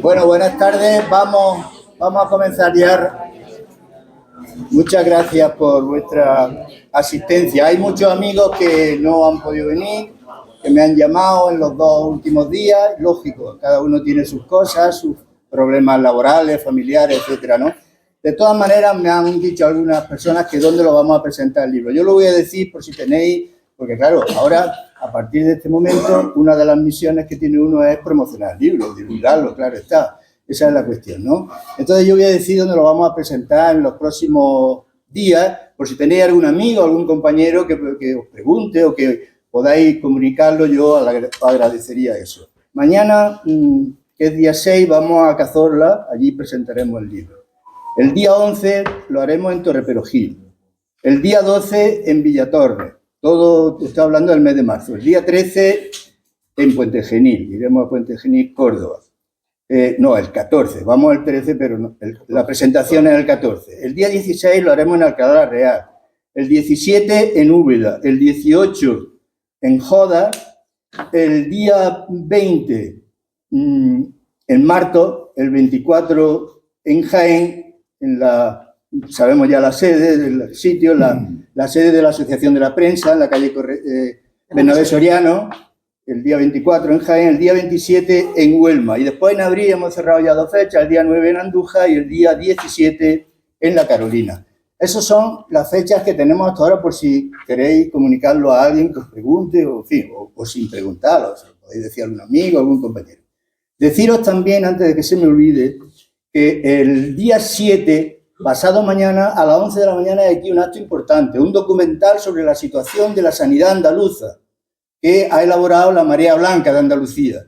Bueno, buenas tardes. Vamos a comenzar ya. Muchas gracias por vuestra asistencia. Hay muchos amigos que no han podido venir, que me han llamado en los 2 últimos días. Lógico, cada uno tiene sus cosas, sus problemas laborales, familiares, etcétera, ¿no? De todas maneras, me han dicho algunas personas que dónde lo vamos a presentar el libro. Yo lo voy a decir por si tenéis, porque claro, ahora, a partir de este momento, una de las misiones que tiene uno es promocionar el libro, divulgarlo, claro está. Esa es la cuestión, ¿no? Entonces yo voy a decir dónde lo vamos a presentar en los próximos días, por si tenéis algún amigo, algún compañero que os pregunte o que podáis comunicarlo, yo agradecería eso. Mañana, que es día 6, vamos a Cazorla, allí presentaremos el libro. El día 11 lo haremos en Torreperogil. El día 12 en Villatorre. Todo, estoy hablando del mes de marzo. El día 13 en Puente Genil. Iremos a Puente Genil, Córdoba. No, el 14. Vamos al 13, pero no, la presentación es el 14. El día 16 lo haremos en Alcalá Real. El 17 en Úbeda. El 18 en Joda. El día 20 en Marto. El 24 en Jaén. Sabemos ya la sede del sitio, la sede de la Asociación de la Prensa, en la calle Bernabé Soriano, el día 24 en Jaén, el día 27 en Huelma. Y después en abril hemos cerrado ya 2 fechas, el día 9 en Andújar y el día 17 en La Carolina. Esas son las fechas que tenemos hasta ahora, por si queréis comunicarlo a alguien que os pregunte, o, en fin, o sin preguntarlo, o podéis decir a algún amigo, a algún compañero. Deciros también, antes de que se me olvide, que el día 7, pasado mañana, a las 11 de la mañana, hay aquí un acto importante, un documental sobre la situación de la sanidad andaluza, que ha elaborado la Marea Blanca de Andalucía.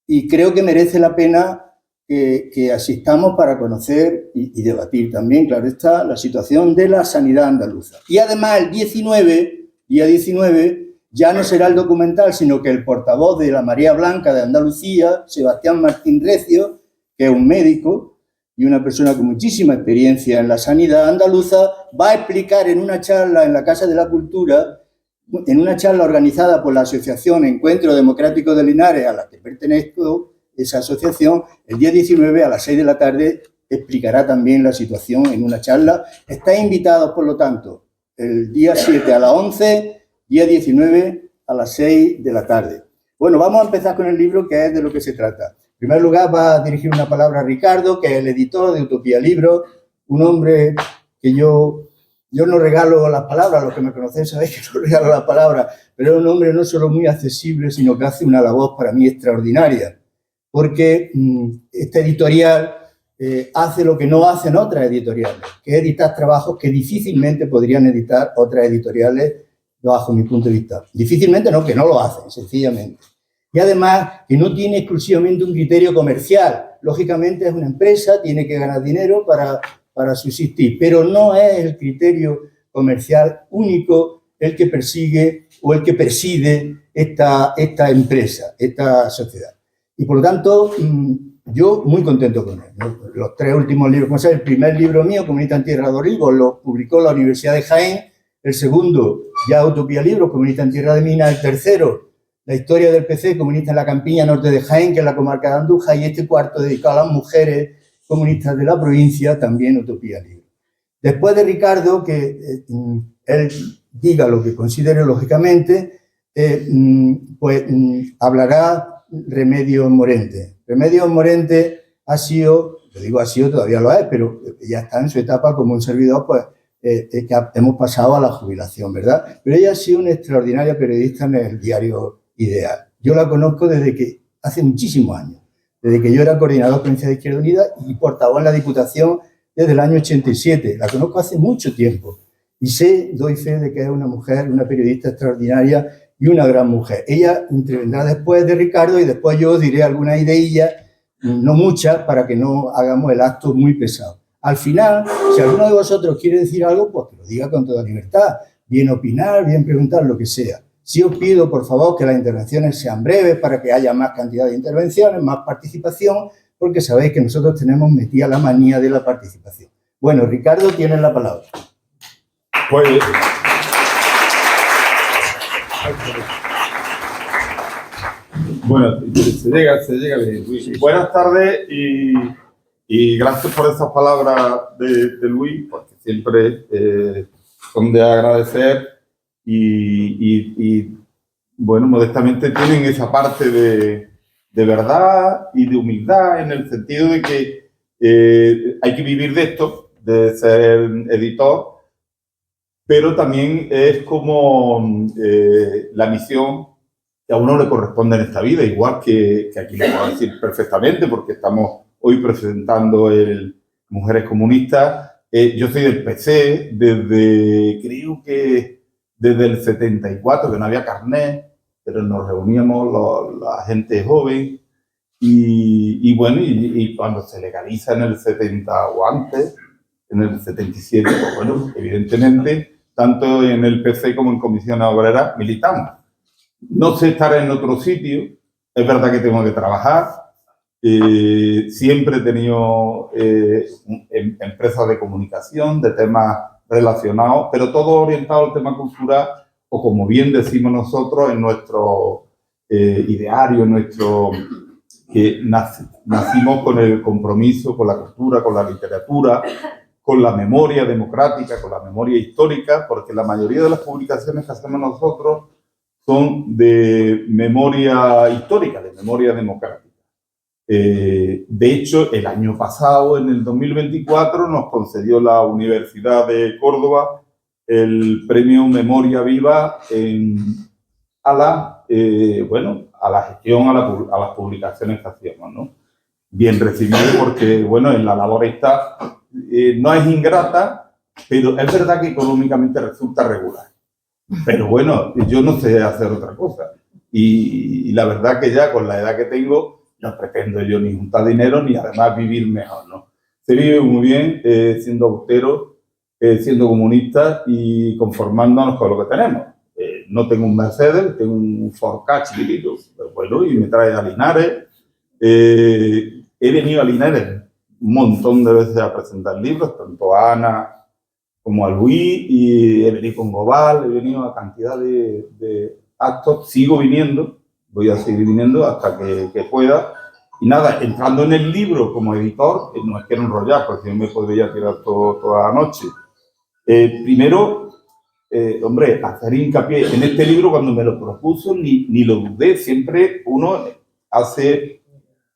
Y creo que merece la pena que asistamos para conocer y debatir también, claro está, la situación de la sanidad andaluza. Y además, el día 19, ya no será el documental, sino que el portavoz de la Marea Blanca de Andalucía, Sebastián Martín Recio, que es un médico y una persona con muchísima experiencia en la sanidad andaluza, va a explicar en una charla en la Casa de la Cultura, en una charla organizada por la Asociación Encuentro Democrático de Linares, a la que pertenezco, esa asociación, el día 19 a las 6 de la tarde explicará también la situación en una charla. Estáis invitados, por lo tanto, el día 7 a las 11, día 19 a las 6 de la tarde. Bueno, vamos a empezar con el libro, que es de lo que se trata. En primer lugar, va a dirigir una palabra a Ricardo, que es el editor de Utopía Libros, un hombre que yo no regalo las palabras, los que me conocéis sabéis que no regalo las palabras, pero es un hombre no solo muy accesible, sino que hace una labor para mí extraordinaria, porque esta editorial hace lo que no hacen otras editoriales, que es editar trabajos que difícilmente podrían editar otras editoriales bajo mi punto de vista. Difícilmente no, que no lo hacen, sencillamente. Y además, que no tiene exclusivamente un criterio comercial. Lógicamente es una empresa, tiene que ganar dinero para subsistir, pero no es el criterio comercial único el que persigue o el que preside esta empresa, esta sociedad. Y por lo tanto, yo muy contento con él, ¿no? Los 3 últimos libros, como sabes, el primer libro mío, Comunista en Tierra de Origo, lo publicó la Universidad de Jaén. El segundo, ya Utopía Libros, Comunista en Tierra de Minas. El tercero, La historia del PC, comunista en la campiña norte de Jaén, que es la comarca de Andújar. Y este cuarto, dedicado a las mujeres comunistas de la provincia, también Utopía Libros. Después de Ricardo, que él diga lo que considere lógicamente, hablará Remedios Morente. Remedios Morente ha sido, lo digo ha sido, todavía lo es, pero ya está en su etapa como un servidor, pues, que hemos pasado a la jubilación, ¿verdad? Pero ella ha sido una extraordinaria periodista en el diario Ideal. Yo la conozco desde que, hace muchísimos años, desde que yo era coordinador provincial de Izquierda Unida y portavoz en la Diputación desde el año 87. La conozco hace mucho tiempo y doy fe de que es una mujer, una periodista extraordinaria y una gran mujer. Ella intervendrá después de Ricardo y después yo diré algunas ideillas, no muchas, para que no hagamos el acto muy pesado. Al final, si alguno de vosotros quiere decir algo, pues que lo diga con toda libertad. Bien opinar, bien preguntar, lo que sea. Sí os pido, por favor, que las intervenciones sean breves para que haya más cantidad de intervenciones, más participación, porque sabéis que nosotros tenemos metida la manía de la participación. Bueno, Ricardo, tienes la palabra. Pues, Bueno, se llega bien. Buenas tardes y gracias por esas palabras de Luis, porque siempre son de agradecer y, bueno, modestamente tienen esa parte de verdad y de humildad en el sentido de que hay que vivir de esto, de ser editor, pero también es como la misión que a uno le corresponde en esta vida, igual que aquí le puedo decir perfectamente, porque estamos hoy presentando el Mujeres Comunistas. Yo soy del PC creo que desde el 74, que no había carnet, pero nos reuníamos la gente joven y bueno, y cuando se legaliza en el 70 o antes, en el 77, pues bueno, evidentemente, tanto en el PC como en Comisiones Obreras militamos. No sé estar en otro sitio, es verdad que tengo que trabajar, siempre he tenido empresas de comunicación, de temas relacionados, pero todo orientado al tema cultural, o como bien decimos nosotros en nuestro ideario, en nuestro que nacimos con el compromiso con la cultura, con la literatura, con la memoria democrática, con la memoria histórica, porque la mayoría de las publicaciones que hacemos nosotros son de memoria histórica, de memoria democrática. De hecho, el año pasado, en el 2024, nos concedió la Universidad de Córdoba el premio Memoria Viva a la gestión, a las publicaciones que hacíamos, ¿no? Bien recibido porque, bueno, en la labor esta no es ingrata, pero es verdad que económicamente resulta regular. Pero bueno, yo no sé hacer otra cosa. Y la verdad que ya con la edad que tengo, no pretendo yo ni juntar dinero ni además vivir mejor, ¿no? Se vive muy bien siendo austero, siendo comunista y conformándonos con lo que tenemos. No tengo un Mercedes, tengo un Ford Ka chiquitito, pero bueno, y me trae a Linares. He venido a Linares un montón de veces a presentar libros, tanto a Ana como a Luis, y he venido con Gobal, he venido a cantidad de actos, sigo viniendo, voy a seguir viniendo hasta que pueda. Y nada, entrando en el libro como editor, no es que no enrollar, porque yo me podría tirar toda la noche. Primero, hombre, hacer hincapié en este libro cuando me lo propuso, ni lo dudé, siempre uno hace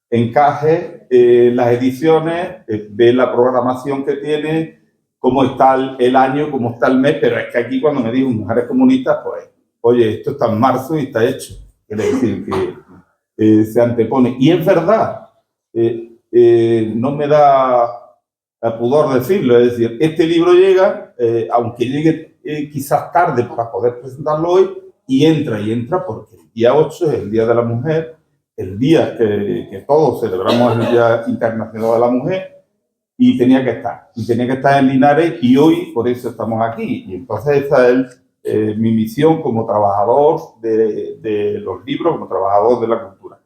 encaje las ediciones, ve la programación que tiene, cómo está el año, cómo está el mes, pero es que aquí cuando me dijo Mujeres Comunistas, pues, oye, esto está en marzo y está hecho. Quiere decir que se antepone. Y es verdad, no me da pudor decirlo, es decir, este libro llega, aunque llegue quizás tarde para poder presentarlo hoy, y entra porque el día 8 es el Día de la Mujer, el día que todos celebramos el Día Internacional de la Mujer, y tenía que estar en Linares, y hoy por eso estamos aquí. Y entonces esa es mi misión como trabajador de los libros, como trabajador de la cultura.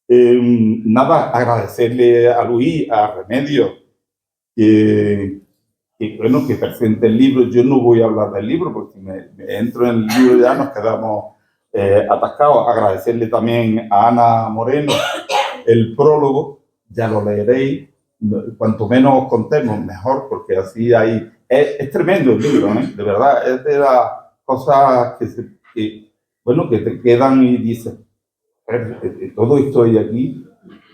Nada, agradecerle a Luis, a Remedios, bueno, que presente el libro. Yo no voy a hablar del libro porque si me entro en el libro ya nos quedamos atascados. Agradecerle también a Ana Moreno el prólogo, ya lo leeréis. Cuanto menos os contemos, mejor, porque así hay... Es tremendo el libro, ¿eh? De verdad, es de las cosas bueno, que te quedan y dices, todo esto hay aquí,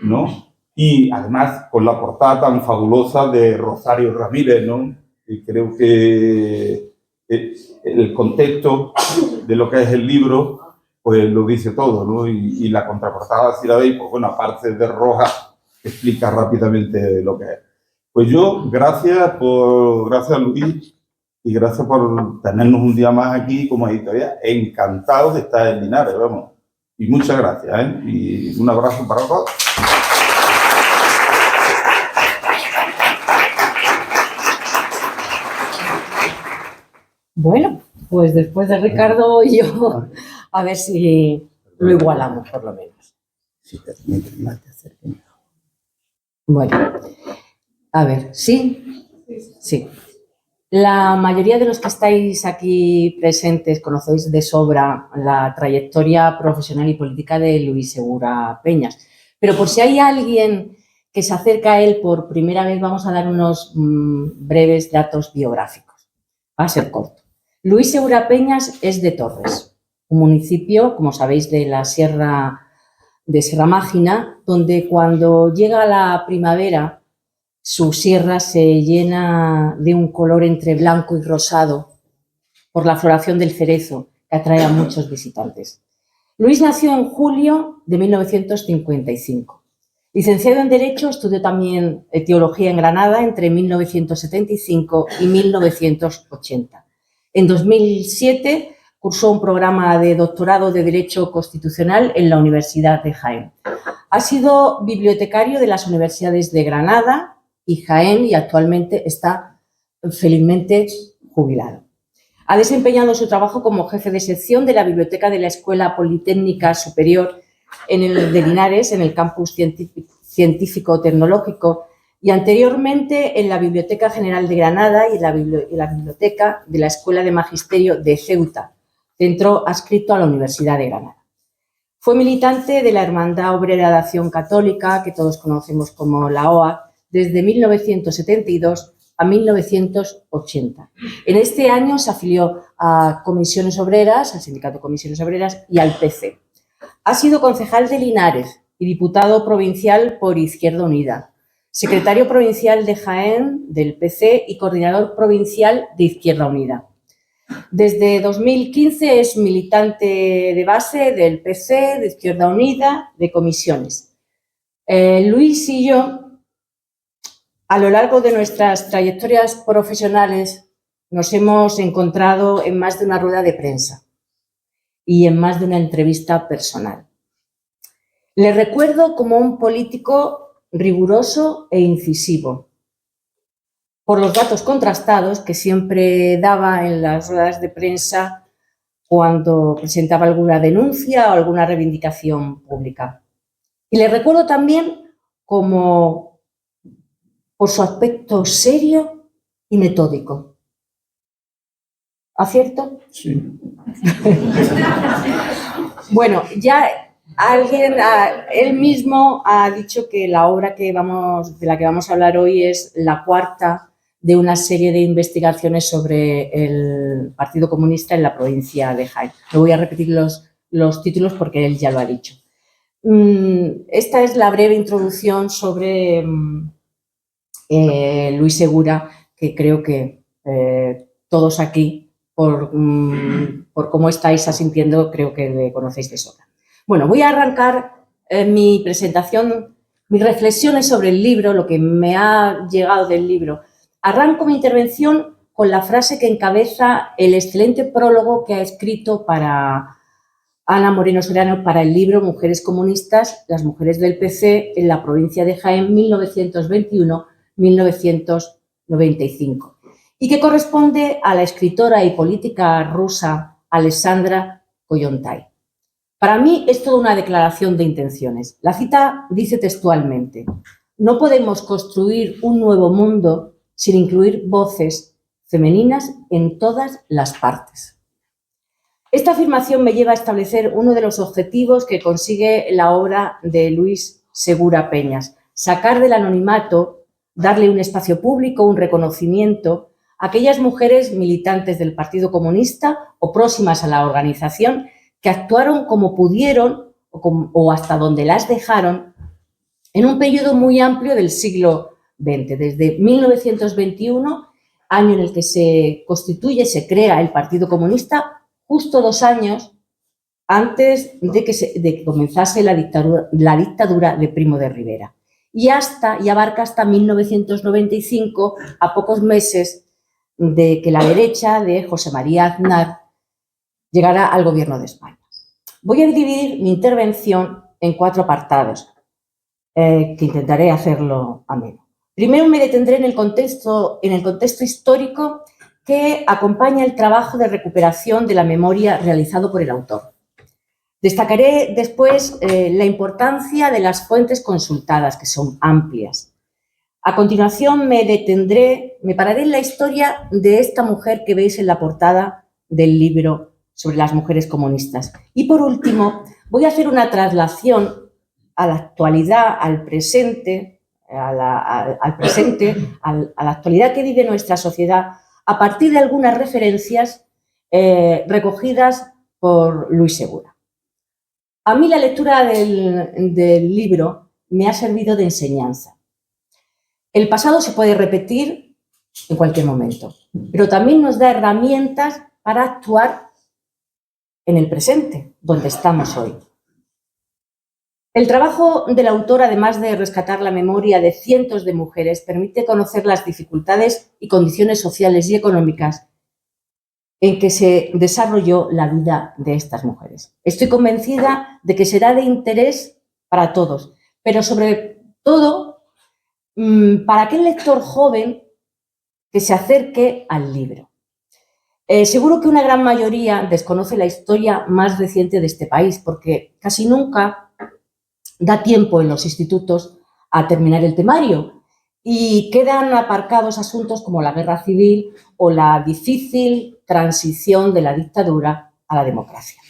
¿no? Y además con la portada tan fabulosa de Rosario Ramírez, ¿no? Y creo que el contexto de lo que es el libro, pues lo dice todo, ¿no? Y la contraportada, si la veis, pues bueno, aparte de roja, explica rápidamente lo que es. Pues yo, gracias Luis, y gracias por tenernos un día más aquí como editorial. Encantado de estar en Linares, vamos. Y muchas gracias, ¿eh? Y un abrazo para todos. Bueno, pues después de Ricardo y yo, a ver si lo igualamos por lo menos. Bueno, a ver, ¿sí? Sí. La mayoría de los que estáis aquí presentes conocéis de sobra la trayectoria profesional y política de Luis Segura Peñas, pero por si hay alguien que se acerca a él por primera vez, vamos a dar unos breves datos biográficos. Va a ser corto. Luis Segura Peñas es de Torres, un municipio, como sabéis, de la Sierra de Sierra Mágina, donde cuando llega la primavera su sierra se llena de un color entre blanco y rosado por la floración del cerezo, que atrae a muchos visitantes. Luis nació en julio de 1955. Licenciado en Derecho, estudió también Teología en Granada entre 1975 y 1980. En 2007 cursó un programa de doctorado de Derecho Constitucional en la Universidad de Jaén. Ha sido bibliotecario de las universidades de Granada y Jaén y actualmente está felizmente jubilado. Ha desempeñado su trabajo como jefe de sección de la Biblioteca de la Escuela Politécnica Superior en el de Linares, en el campus científico-tecnológico, y anteriormente en la Biblioteca General de Granada y la Biblioteca de la Escuela de Magisterio de Ceuta, centro adscrito a la Universidad de Granada. Fue militante de la Hermandad Obrera de Acción Católica, que todos conocemos como la OA, desde 1972 a 1980. En este año se afilió a Comisiones Obreras, al Sindicato Comisiones Obreras y al PC. Ha sido concejal de Linares y diputado provincial por Izquierda Unida, secretario provincial de Jaén del PC y coordinador provincial de Izquierda Unida. Desde 2015 es militante de base del PC, de Izquierda Unida, de comisiones. Luis y yo, a lo largo de nuestras trayectorias profesionales, nos hemos encontrado en más de una rueda de prensa y en más de una entrevista personal. Le recuerdo como un político riguroso e incisivo, por los datos contrastados que siempre daba en las ruedas de prensa cuando presentaba alguna denuncia o alguna reivindicación pública. Y le recuerdo también como por su aspecto serio y metódico. ¿Acierto? Sí. Bueno, ya él mismo ha dicho que la obra de la que vamos a hablar hoy es la cuarta de una serie de investigaciones sobre el Partido Comunista en la provincia de Jaén. No voy a repetir los títulos porque él ya lo ha dicho. Esta es la breve introducción sobre Luis Segura, que creo que todos aquí, por cómo estáis asintiendo, creo que le conocéis de sobra. Bueno, voy a arrancar mi presentación, mis reflexiones sobre el libro, lo que me ha llegado del libro. Arranco mi intervención con la frase que encabeza el excelente prólogo que ha escrito para Ana Moreno Serrano para el libro Mujeres Comunistas, las mujeres del PC en la provincia de Jaén, 1921-1995, y que corresponde a la escritora y política rusa Alexandra Kollontai. Para mí es toda una declaración de intenciones. La cita dice textualmente: no podemos construir un nuevo mundo sin incluir voces femeninas en todas las partes. Esta afirmación me lleva a establecer uno de los objetivos que consigue la obra de Luis Segura Peñas: sacar del anonimato, darle un espacio público, un reconocimiento a aquellas mujeres militantes del Partido Comunista o próximas a la organización que actuaron como pudieron o hasta donde las dejaron en un periodo muy amplio del siglo XX, desde 1921, año en el que se constituye, se crea el Partido Comunista, justo 2 años antes de que comenzase la dictadura de Primo de Rivera, y abarca hasta 1995, a pocos meses de que la derecha de José María Aznar llegara al gobierno de España. Voy a dividir mi intervención en 4 apartados, que intentaré hacerlo ameno. Primero me detendré en el contexto histórico que acompaña el trabajo de recuperación de la memoria realizado por el autor. Destacaré después la importancia de las fuentes consultadas, que son amplias. A continuación me pararé en la historia de esta mujer que veis en la portada del libro sobre las mujeres comunistas. Y por último, voy a hacer una traslación a la actualidad, al presente, a la actualidad que vive nuestra sociedad, a partir de algunas referencias recogidas por Luis Segura. A mí la lectura del libro me ha servido de enseñanza. El pasado se puede repetir en cualquier momento, pero también nos da herramientas para actuar en el presente, donde estamos hoy. El trabajo del autor, además de rescatar la memoria de cientos de mujeres, permite conocer las dificultades y condiciones sociales y económicas en que se desarrolló la vida de estas mujeres. Estoy convencida de que será de interés para todos, pero sobre todo para aquel lector joven que se acerque al libro. Seguro que una gran mayoría desconoce la historia más reciente de este país, porque casi nunca da tiempo en los institutos a terminar el temario y quedan aparcados asuntos como la guerra civil o la difícil transición de la dictadura a la democracia.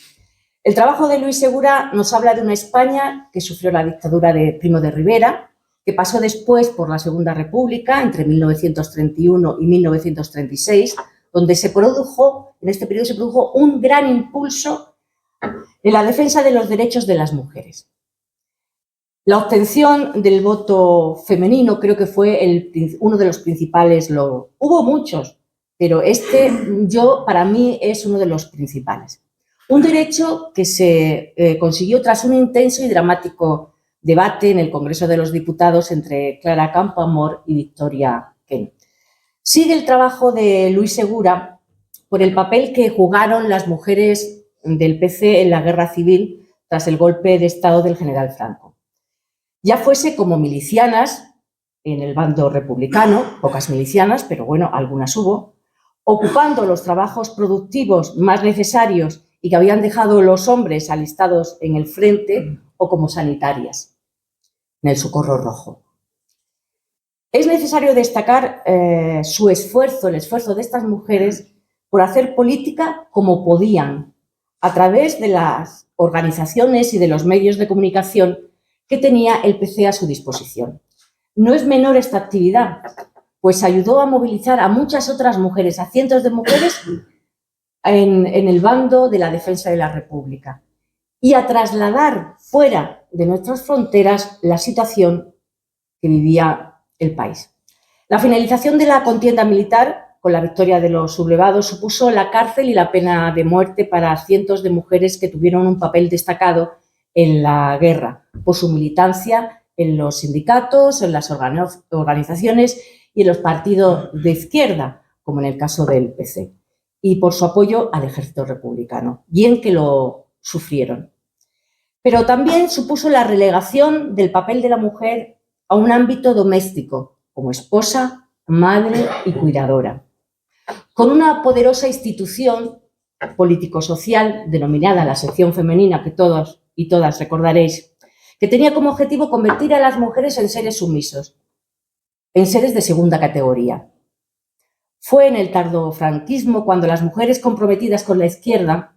El trabajo de Luis Segura nos habla de una España que sufrió la dictadura de Primo de Rivera, que pasó después por la Segunda República entre 1931 y 1936, donde en este periodo se produjo un gran impulso en la defensa de los derechos de las mujeres. La obtención del voto femenino creo que fue uno de los principales logros. Hubo muchos, pero para mí es uno de los principales. Un derecho que se consiguió tras un intenso y dramático debate en el Congreso de los Diputados entre Clara Campoamor y Victoria Kent. Sigue el trabajo de Luis Segura por el papel que jugaron las mujeres del PC en la guerra civil tras el golpe de Estado del general Franco. Ya fuese como milicianas en el bando republicano, pocas milicianas, pero bueno, algunas hubo, ocupando los trabajos productivos más necesarios y que habían dejado los hombres alistados en el frente, o como sanitarias en el Socorro Rojo. Es necesario destacar el esfuerzo de estas mujeres por hacer política como podían, a través de las organizaciones y de los medios de comunicación que tenía el PC a su disposición. No es menor esta actividad, pues ayudó a movilizar a muchas otras mujeres, a cientos de mujeres en el bando de la defensa de la República y a trasladar fuera de nuestras fronteras la situación que vivía el país. La finalización de la contienda militar con la victoria de los sublevados supuso la cárcel y la pena de muerte para cientos de mujeres que tuvieron un papel destacado en la guerra por su militancia en los sindicatos, en las organizaciones y en los partidos de izquierda, como en el caso del PC, y por su apoyo al ejército republicano, bien que lo sufrieron. Pero también supuso la relegación del papel de la mujer a un ámbito doméstico, como esposa, madre y cuidadora, con una poderosa institución político-social denominada la sección femenina, que todos y todas recordaréis, que tenía como objetivo convertir a las mujeres en seres sumisos, en seres de segunda categoría. Fue en el tardofranquismo cuando las mujeres comprometidas con la izquierda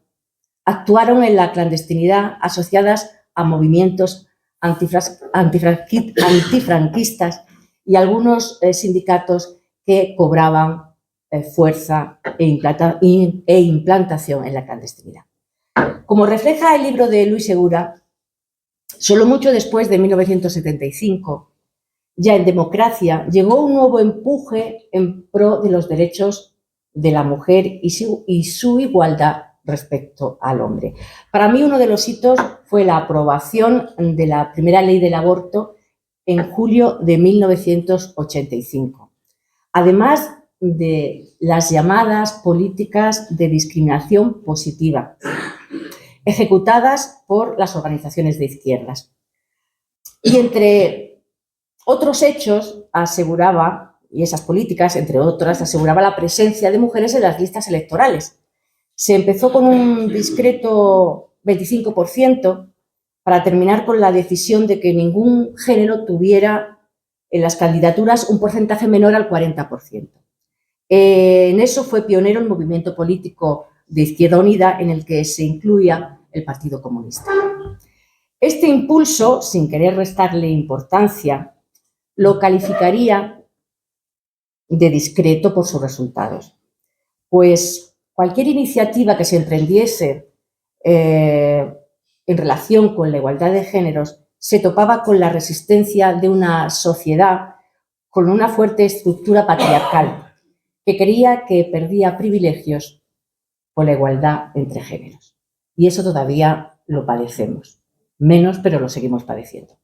actuaron en la clandestinidad asociadas a movimientos antifranquistas y algunos sindicatos que cobraban fuerza e implantación en la clandestinidad. Como refleja el libro de Luis Segura, solo mucho después de 1975, ya en democracia, llegó un nuevo empuje en pro de los derechos de la mujer y su igualdad respecto al hombre. Para mí, uno de los hitos fue la aprobación de la primera ley del aborto en julio de 1985. Además de las llamadas políticas de discriminación positiva, ejecutadas por las organizaciones de izquierdas. Y entre otros hechos aseguraba, y esas políticas, entre otras, aseguraba la presencia de mujeres en las listas electorales. Se empezó con un discreto 25% para terminar con la decisión de que ningún género tuviera en las candidaturas un porcentaje menor al 40%. En eso fue pionero el movimiento político de Izquierda Unida, en el que se incluía el Partido Comunista. Este impulso, sin querer restarle importancia, lo calificaría de discreto por sus resultados, pues cualquier iniciativa que se emprendiese en relación con la igualdad de géneros se topaba con la resistencia de una sociedad con una fuerte estructura patriarcal que creía que perdía privilegios por la igualdad entre géneros. Y eso todavía lo padecemos. Menos, pero lo seguimos padeciendo.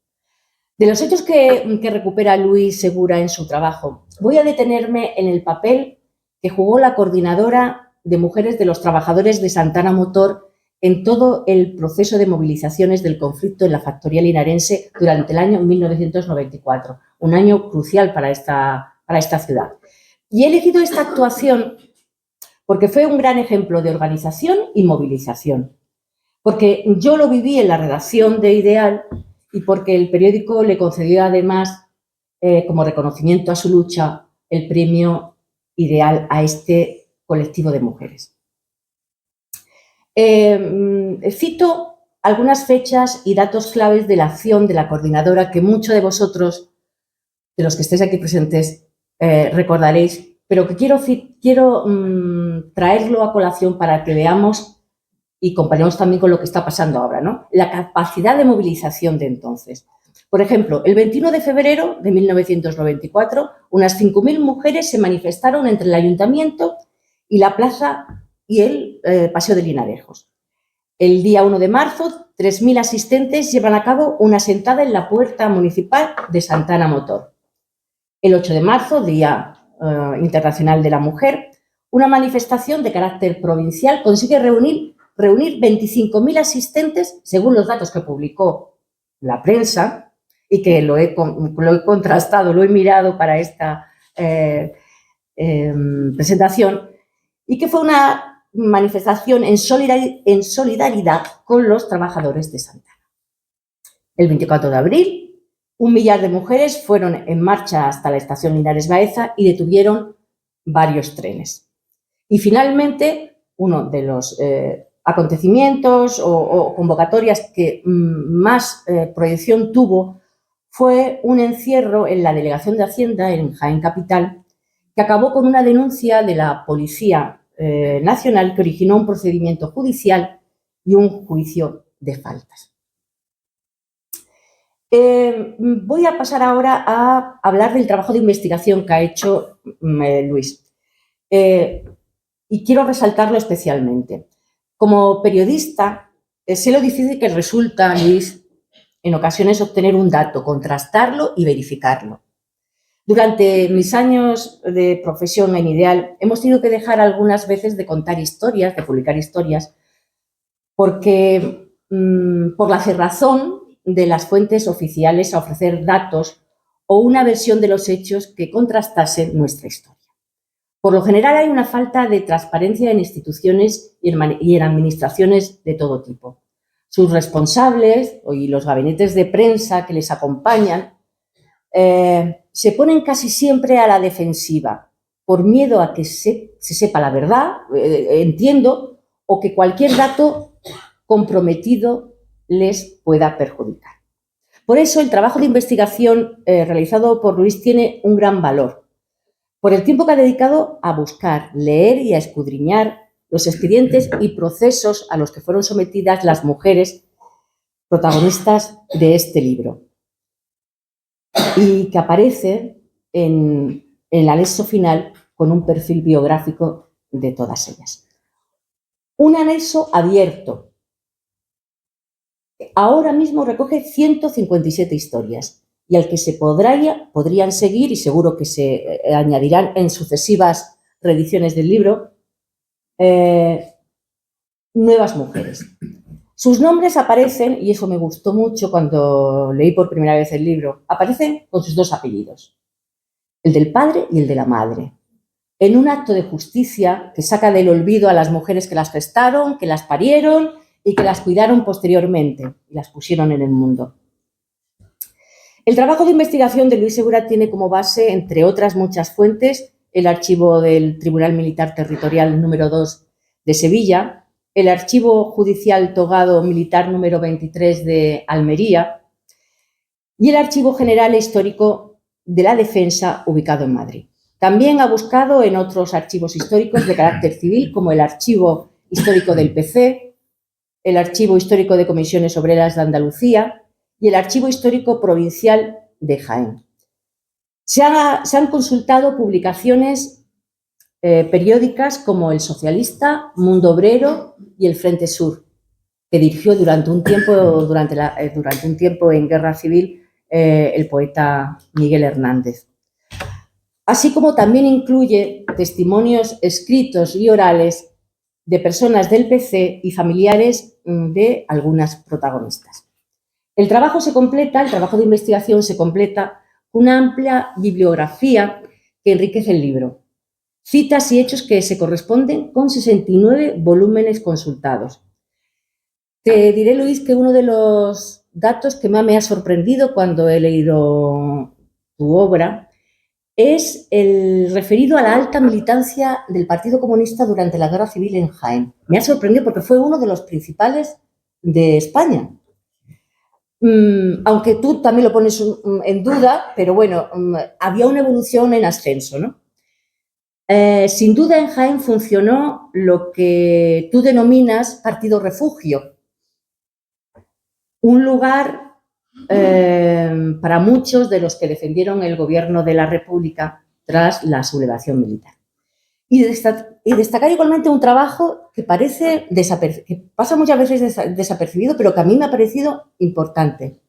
De los hechos que recupera Luis Segura en su trabajo, voy a detenerme en el papel que jugó la coordinadora de mujeres de los trabajadores de Santana Motor en todo el proceso de movilizaciones del conflicto en la factoría linarense durante el año 1994, un año crucial para esta ciudad. Y he elegido esta actuación porque fue un gran ejemplo de organización y movilización, porque yo lo viví en la redacción de Ideal y porque el periódico le concedió además, como reconocimiento a su lucha, el premio Ideal a este colectivo de mujeres. Cito algunas fechas y datos claves de la acción de la coordinadora que muchos de vosotros, de los que estéis aquí presentes, recordaréis, pero que quiero traerlo a colación para que veamos y comparemos también con lo que está pasando ahora, ¿no? La capacidad de movilización de entonces. Por ejemplo, el 21 de febrero de 1994, unas 5.000 mujeres se manifestaron entre el ayuntamiento y la plaza y el Paseo de Linarejos. El día 1 de marzo, 3.000 asistentes llevan a cabo una sentada en la puerta municipal de Santana Motor. El 8 de marzo, Día Internacional de la Mujer, una manifestación de carácter provincial consigue reunir 25.000 asistentes, según los datos que publicó la prensa, y que lo he contrastado, lo he mirado para esta presentación, y que fue una manifestación en solidaridad con los trabajadores de Santana. El 24 de abril, 1 millar de mujeres fueron en marcha hasta la estación Linares Baeza y detuvieron varios trenes. Y finalmente, uno de los acontecimientos o convocatorias que más proyección tuvo fue un encierro en la Delegación de Hacienda en Jaén Capital, que acabó con una denuncia de la Policía Nacional que originó un procedimiento judicial y un juicio de faltas. Voy a pasar ahora a hablar del trabajo de investigación que ha hecho Luis. Y quiero resaltarlo especialmente. Como periodista, sé lo difícil que resulta, Luis, en ocasiones obtener un dato, contrastarlo y verificarlo. Durante mis años de profesión en Ideal, hemos tenido que dejar algunas veces de contar historias, de publicar historias, porque por la cerrazón de las fuentes oficiales a ofrecer datos o una versión de los hechos que contrastase nuestra historia. Por lo general hay una falta de transparencia en instituciones y en administraciones de todo tipo. Sus responsables y los gabinetes de prensa que les acompañan se ponen casi siempre a la defensiva por miedo a que se sepa la verdad, entiendo, o que cualquier dato comprometido les pueda perjudicar. Por eso el trabajo de investigación realizado por Luis tiene un gran valor, por el tiempo que ha dedicado a buscar, leer y a escudriñar los expedientes y procesos a los que fueron sometidas las mujeres protagonistas de este libro y que aparece en el anexo final con un perfil biográfico de todas ellas. Un anexo abierto. Ahora mismo recoge 157 historias y al que se podrían seguir, y seguro que se añadirán en sucesivas reediciones del libro, nuevas mujeres. Sus nombres aparecen, y eso me gustó mucho cuando leí por primera vez el libro, aparecen con sus dos apellidos, el del padre y el de la madre, en un acto de justicia que saca del olvido a las mujeres que las gestaron, que las parieron y que las cuidaron posteriormente y las pusieron en el mundo. El trabajo de investigación de Luis Segura tiene como base, entre otras muchas fuentes, el archivo del Tribunal Militar Territorial número 2 de Sevilla, el archivo judicial togado militar número 23 de Almería y el archivo general e histórico de la Defensa ubicado en Madrid. También ha buscado en otros archivos históricos de carácter civil, como el archivo histórico del PC, el archivo histórico de Comisiones Obreras de Andalucía y el archivo histórico provincial de Jaén. Se han consultado publicaciones periódicas como El Socialista, Mundo Obrero y El Frente Sur, que dirigió durante un tiempo en Guerra Civil el poeta Miguel Hernández. Así como también incluye testimonios escritos y orales de personas del PC y familiares de algunas protagonistas. El trabajo de investigación se completa con una amplia bibliografía que enriquece el libro. Citas y hechos que se corresponden con 69 volúmenes consultados. Te diré, Luis, que uno de los datos que más me ha sorprendido cuando he leído tu obra es el referido a la alta militancia del Partido Comunista durante la Guerra Civil en Jaén. Me ha sorprendido porque fue uno de los principales de España. Aunque tú también lo pones en duda, pero bueno, había una evolución en ascenso, ¿no? Sin duda en Jaén funcionó lo que tú denominas partido refugio, un lugar para muchos de los que defendieron el gobierno de la República tras la sublevación militar. Y destacar igualmente un trabajo que pasa muchas veces desapercibido, pero que a mí me ha parecido importante: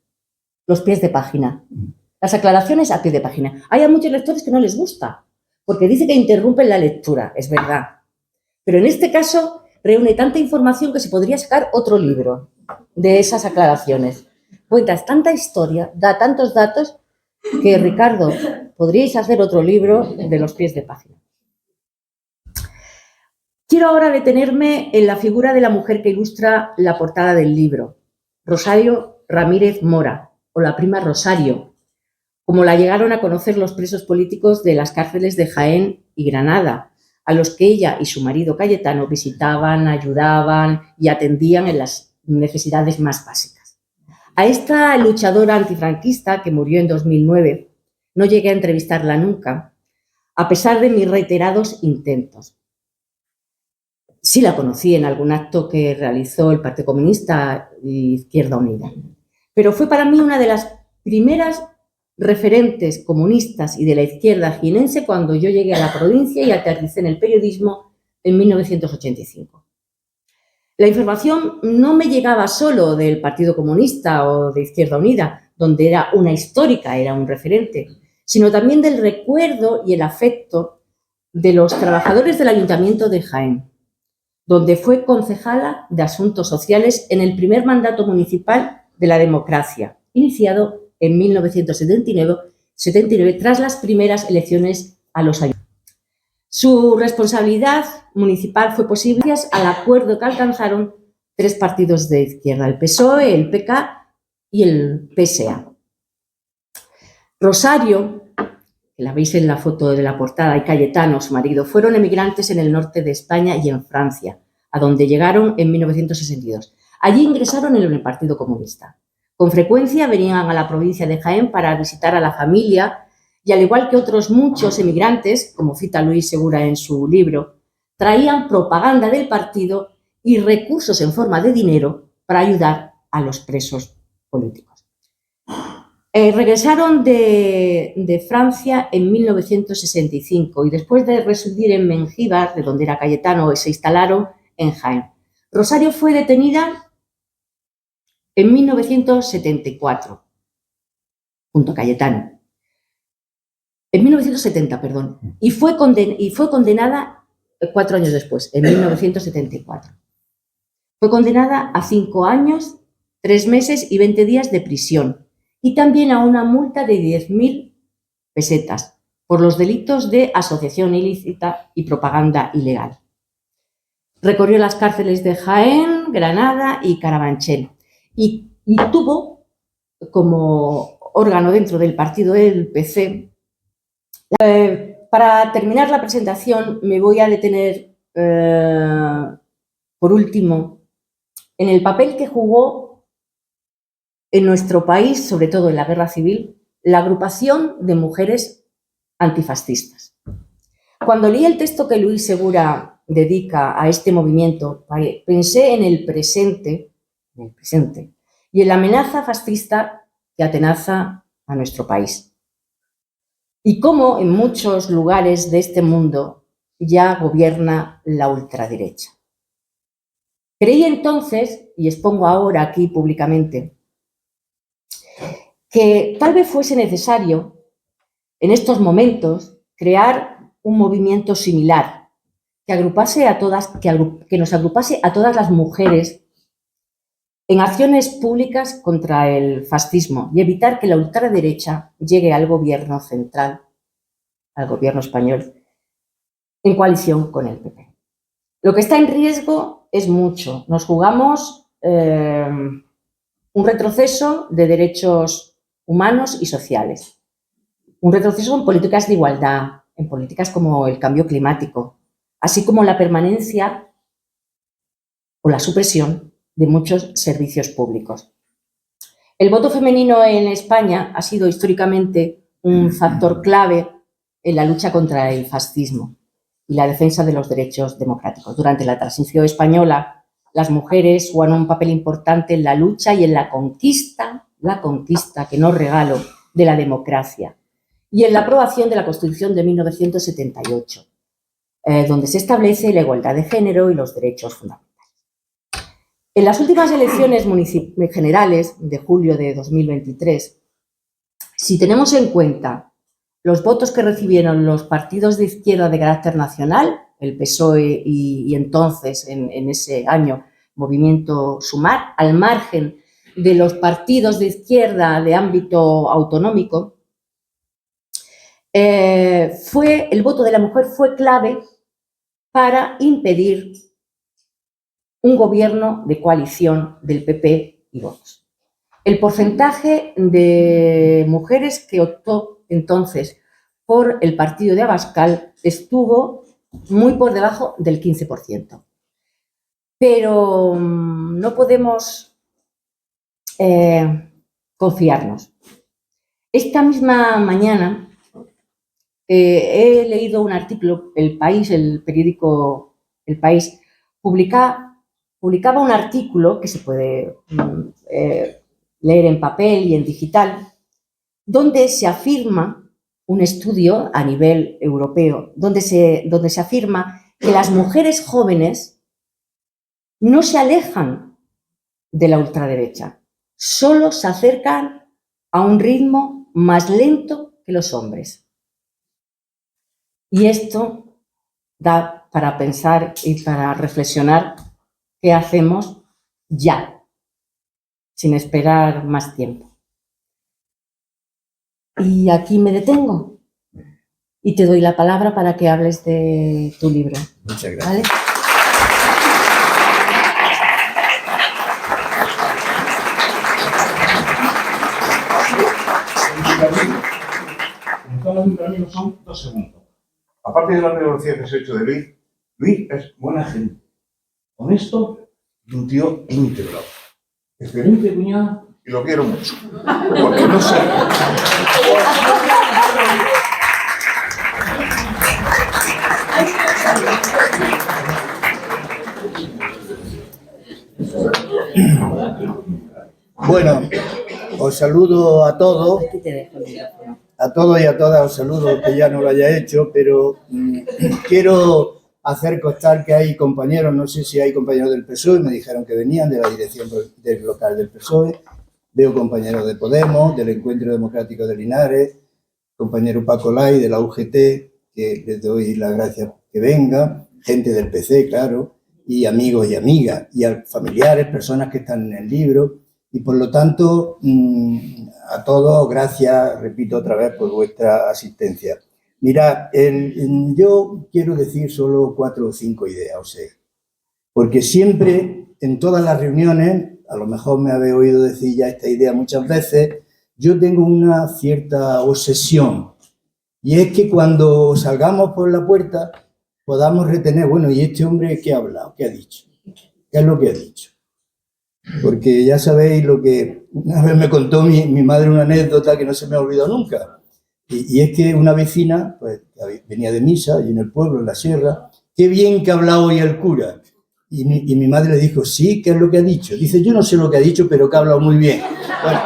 los pies de página, las aclaraciones a pie de página. Hay a muchos lectores que no les gusta, porque dice que interrumpen la lectura, es verdad. Pero en este caso reúne tanta información que se podría sacar otro libro de esas aclaraciones. Cuentas tanta historia, da tantos datos, que, Ricardo, podríais hacer otro libro de los pies de página. Quiero ahora detenerme en la figura de la mujer que ilustra la portada del libro, Rosario Ramírez Mora, o la prima Rosario, como la llegaron a conocer los presos políticos de las cárceles de Jaén y Granada, a los que ella y su marido Cayetano visitaban, ayudaban y atendían en las necesidades más básicas. A esta luchadora antifranquista, que murió en 2009, no llegué a entrevistarla nunca, a pesar de mis reiterados intentos. Sí la conocí en algún acto que realizó el Partido Comunista y Izquierda Unida, pero fue para mí una de las primeras referentes comunistas y de la izquierda jienense cuando yo llegué a la provincia y aterricé en el periodismo en 1985. La información no me llegaba solo del Partido Comunista o de Izquierda Unida, donde era una histórica, era un referente, sino también del recuerdo y el afecto de los trabajadores del Ayuntamiento de Jaén, donde fue concejala de Asuntos Sociales en el primer mandato municipal de la democracia, iniciado en 1979 tras las primeras elecciones a los ayuntamientos. Su responsabilidad municipal fue posible gracias al acuerdo que alcanzaron tres partidos de izquierda: el PSOE, el PK y el PSA. Rosario, que la veis en la foto de la portada, y Cayetano, su marido, fueron emigrantes en el norte de España y en Francia, a donde llegaron en 1962. Allí ingresaron en el Partido Comunista. Con frecuencia venían a la provincia de Jaén para visitar a la familia y, al igual que otros muchos emigrantes, como cita Luis Segura en su libro, traían propaganda del partido y recursos en forma de dinero para ayudar a los presos políticos. Regresaron de Francia en 1965 y después de residir en Mengíbar, de donde era Cayetano, se instalaron en Jaén. Rosario fue detenida en 1974, junto a Cayetano. En 1970, perdón. Y fue condenada 4 años después, en 1974. Fue condenada a 5 años, 3 meses y 20 días de prisión y también a una multa de 10.000 pesetas por los delitos de asociación ilícita y propaganda ilegal. Recorrió las cárceles de Jaén, Granada y Carabanchel y tuvo como órgano dentro del partido del PC. Para terminar la presentación me voy a detener, por último, en el papel que jugó en nuestro país, sobre todo en la guerra civil, la agrupación de mujeres antifascistas. Cuando leí el texto que Luis Segura dedica a este movimiento, pensé en el presente y en la amenaza fascista que atenaza a nuestro país. Y cómo en muchos lugares de este mundo ya gobierna la ultraderecha. Creí entonces, y expongo ahora aquí públicamente, que tal vez fuese necesario en estos momentos crear un movimiento similar que agrupase a todas, que nos agrupase a todas las mujeres en acciones públicas contra el fascismo y evitar que la ultraderecha llegue al gobierno central, al gobierno español, en coalición con el PP. Lo que está en riesgo es mucho. Nos jugamos un retroceso de derechos humanos y sociales, un retroceso en políticas de igualdad, en políticas como el cambio climático, así como la permanencia o la supresión de muchos servicios públicos. El voto femenino en España ha sido históricamente un factor clave en la lucha contra el fascismo y la defensa de los derechos democráticos. Durante la transición española, las mujeres jugaron un papel importante en la lucha y en la conquista que no regalo, de la democracia y en la aprobación de la Constitución de 1978, donde se establece la igualdad de género y los derechos fundamentales. En las últimas elecciones generales de julio de 2023, si tenemos en cuenta los votos que recibieron los partidos de izquierda de carácter nacional, el PSOE y entonces, en ese año, Movimiento Sumar, al margen de los partidos de izquierda de ámbito autonómico, el voto de la mujer fue clave para impedir un gobierno de coalición del PP y Vox. El porcentaje de mujeres que optó entonces por el partido de Abascal estuvo muy por debajo del 15%. Pero no podemos confiarnos. Esta misma mañana he leído un artículo, El País, el periódico El País, publicaba un artículo que se puede leer en papel y en digital, donde se afirma un estudio a nivel europeo, donde se afirma que las mujeres jóvenes no se alejan de la ultraderecha, solo se acercan a un ritmo más lento que los hombres. Y esto da para pensar y para reflexionar qué hacemos ya, sin esperar más tiempo. Y aquí me detengo y te doy la palabra para que hables de tu libro. Muchas gracias. ¿Vale? Son 2 segundos. Aparte de la biografía que se ha hecho de Luis, Luis es buena gente, honesto y un tío íntegro. Excelente cuñado y lo quiero mucho. Porque no sé. Bueno, os saludo a todos. Aquí te dejo el micrófono. A todos y a todas os saludo, que ya no lo haya hecho, pero quiero hacer constar que hay compañeros, no sé si hay compañeros del PSOE, me dijeron que venían de la dirección del local del PSOE, veo compañeros de Podemos, del Encuentro Democrático de Linares, compañero Paco Lai de la UGT, que les doy las gracias que venga, gente del PC, claro, y amigos y amigas, y familiares, personas que están en el libro, y por lo tanto, a todos, gracias, repito otra vez, por vuestra asistencia. Mirad, yo quiero decir solo 4 o 5 ideas, o sea, porque siempre, en todas las reuniones, a lo mejor me habéis oído decir ya esta idea muchas veces, yo tengo una cierta obsesión, y es que cuando salgamos por la puerta podamos retener, bueno, ¿y este hombre qué ha hablado? ¿Qué ha dicho? ¿Qué es lo que ha dicho? Porque ya sabéis lo que una vez me contó mi madre una anécdota que no se me ha olvidado nunca. Y es que una vecina, pues, venía de misa y en el pueblo, en la sierra, qué bien que ha hablado hoy el cura. Y mi madre le dijo, sí, ¿qué es lo que ha dicho? Dice, yo no sé lo que ha dicho, pero que ha hablado muy bien. Bueno,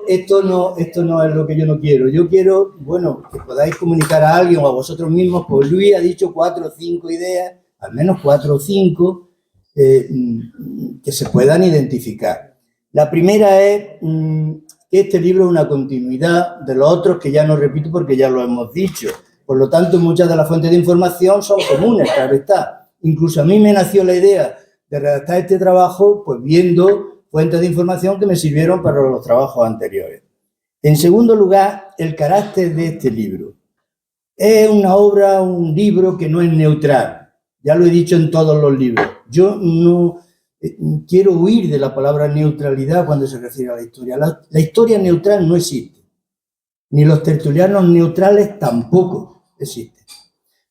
esto no es lo que yo no quiero. Yo quiero, bueno, que podáis comunicar a alguien o a vosotros mismos, pues Luis ha dicho 4 o 5 ideas, al menos 4 o 5, que se puedan identificar. La primera es que este libro es una continuidad de los otros que ya no repito porque ya lo hemos dicho. Por lo tanto, muchas de las fuentes de información son comunes, claro está. Incluso a mí me nació la idea de redactar este trabajo pues viendo fuentes de información que me sirvieron para los trabajos anteriores. En segundo lugar, el carácter de este libro. Es una obra, un libro que no es neutral. Ya lo he dicho en todos los libros. Yo no quiero huir de la palabra neutralidad cuando se refiere a la historia. La historia neutral no existe. Ni los tertulianos neutrales tampoco existen.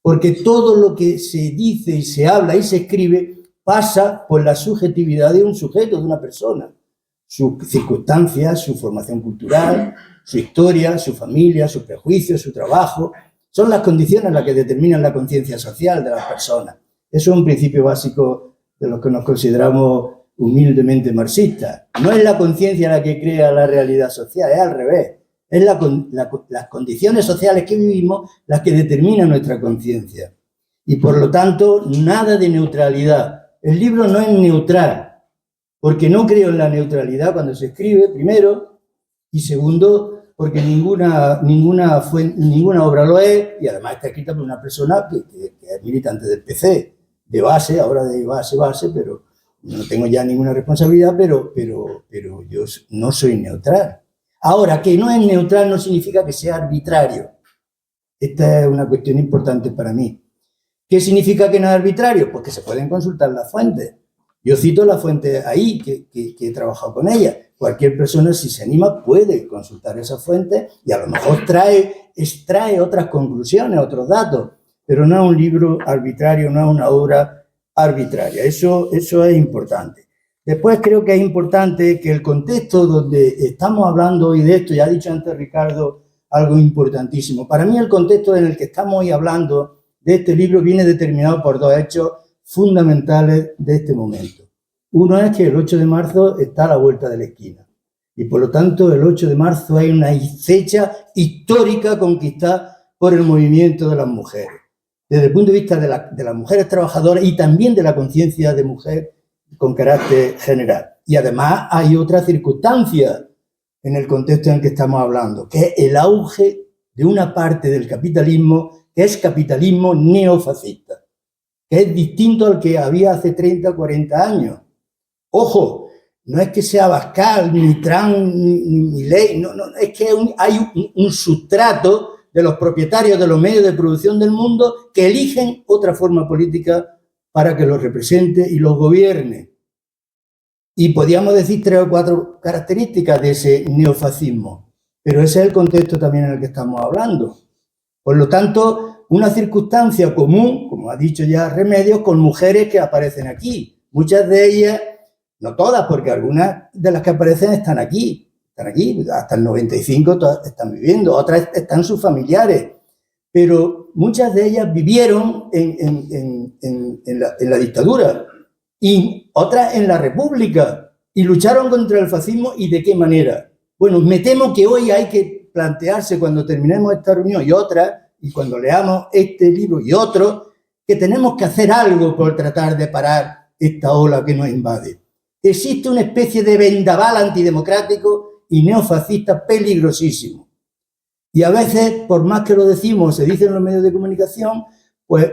Porque todo lo que se dice y se habla y se escribe pasa por la subjetividad de un sujeto, de una persona. Sus circunstancias, su formación cultural, su historia, su familia, sus prejuicios, su trabajo. Son las condiciones las que determinan la conciencia social de las personas. Eso es un principio básico de los que nos consideramos humildemente marxistas. No es la conciencia la que crea la realidad social, es al revés. Es las condiciones sociales que vivimos las que determinan nuestra conciencia. Y por lo tanto, nada de neutralidad. El libro no es neutral, porque no creo en la neutralidad cuando se escribe, primero, y segundo, porque ninguna obra lo es, y además está escrita por una persona que es militante del PC, de base, ahora de base, pero no tengo ya ninguna responsabilidad, pero yo no soy neutral. Ahora, que no es neutral no significa que sea arbitrario. Esta es una cuestión importante para mí. ¿Qué significa que no es arbitrario? Pues que se pueden consultar las fuentes. Yo cito las fuentes ahí, que he trabajado con ellas. Cualquier persona, si se anima, puede consultar esas fuentes y a lo mejor extrae otras conclusiones, otros datos. Pero no es un libro arbitrario, no es una obra arbitraria. Eso es importante. Después creo que es importante que el contexto donde estamos hablando hoy de esto, ya ha dicho antes Ricardo algo importantísimo. Para mí el contexto en el que estamos hoy hablando de este libro viene determinado por 2 hechos fundamentales de este momento. Uno es que el 8 de marzo está a la vuelta de la esquina y por lo tanto el 8 de marzo hay una fecha histórica conquistada por el movimiento de las mujeres. Desde el punto de vista de las mujeres trabajadoras y también de la conciencia de mujer con carácter general. Y además hay otra circunstancia en el contexto en el que estamos hablando, que es el auge de una parte del capitalismo que es capitalismo neofascista, que es distinto al que había hace 30 o 40 años. Ojo, no es que sea Abascal, ni Trump, ni Milei, no, es que hay un sustrato de los propietarios de los medios de producción del mundo que eligen otra forma política para que los represente y los gobierne. Y podríamos decir 3 o 4 características de ese neofascismo, pero ese es el contexto también en el que estamos hablando. Por lo tanto, una circunstancia común, como ha dicho ya Remedios, con mujeres que aparecen aquí. Muchas de ellas, no todas, porque algunas de las que aparecen están aquí, hasta el 95 están viviendo, otras están sus familiares, pero muchas de ellas vivieron en la dictadura y otras en la República y lucharon contra el fascismo. ¿Y de qué manera? Bueno, me temo que hoy hay que plantearse cuando terminemos esta reunión y otras, y cuando leamos este libro y otros, que tenemos que hacer algo por tratar de parar esta ola que nos invade. Existe una especie de vendaval antidemocrático y neofascista peligrosísimo. Y a veces, por más que lo decimos, se dice en los medios de comunicación, pues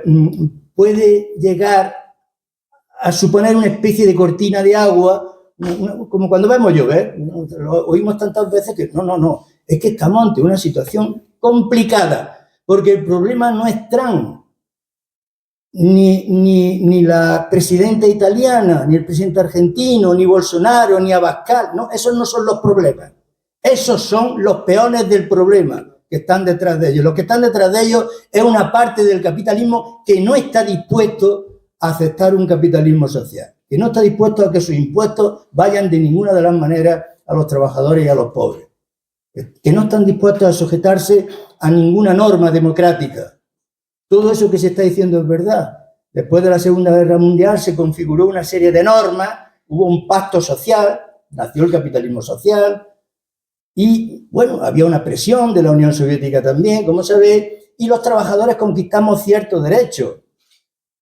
puede llegar a suponer una especie de cortina de agua, como cuando vemos llover. Lo oímos tantas veces que no, es que estamos ante una situación complicada, porque el problema no es Trump, ni la presidenta italiana, ni el presidente argentino, ni Bolsonaro, ni Abascal. No, esos no son los problemas. Esos son los peones del problema que están detrás de ellos. Los que están detrás de ellos es una parte del capitalismo que no está dispuesto a aceptar un capitalismo social, que no está dispuesto a que sus impuestos vayan de ninguna de las maneras a los trabajadores y a los pobres, que no están dispuestos a sujetarse a ninguna norma democrática. Todo eso que se está diciendo es verdad. Después de la Segunda Guerra Mundial se configuró una serie de normas, hubo un pacto social, nació el capitalismo social y, bueno, había una presión de la Unión Soviética también, como sabéis, y los trabajadores conquistamos ciertos derechos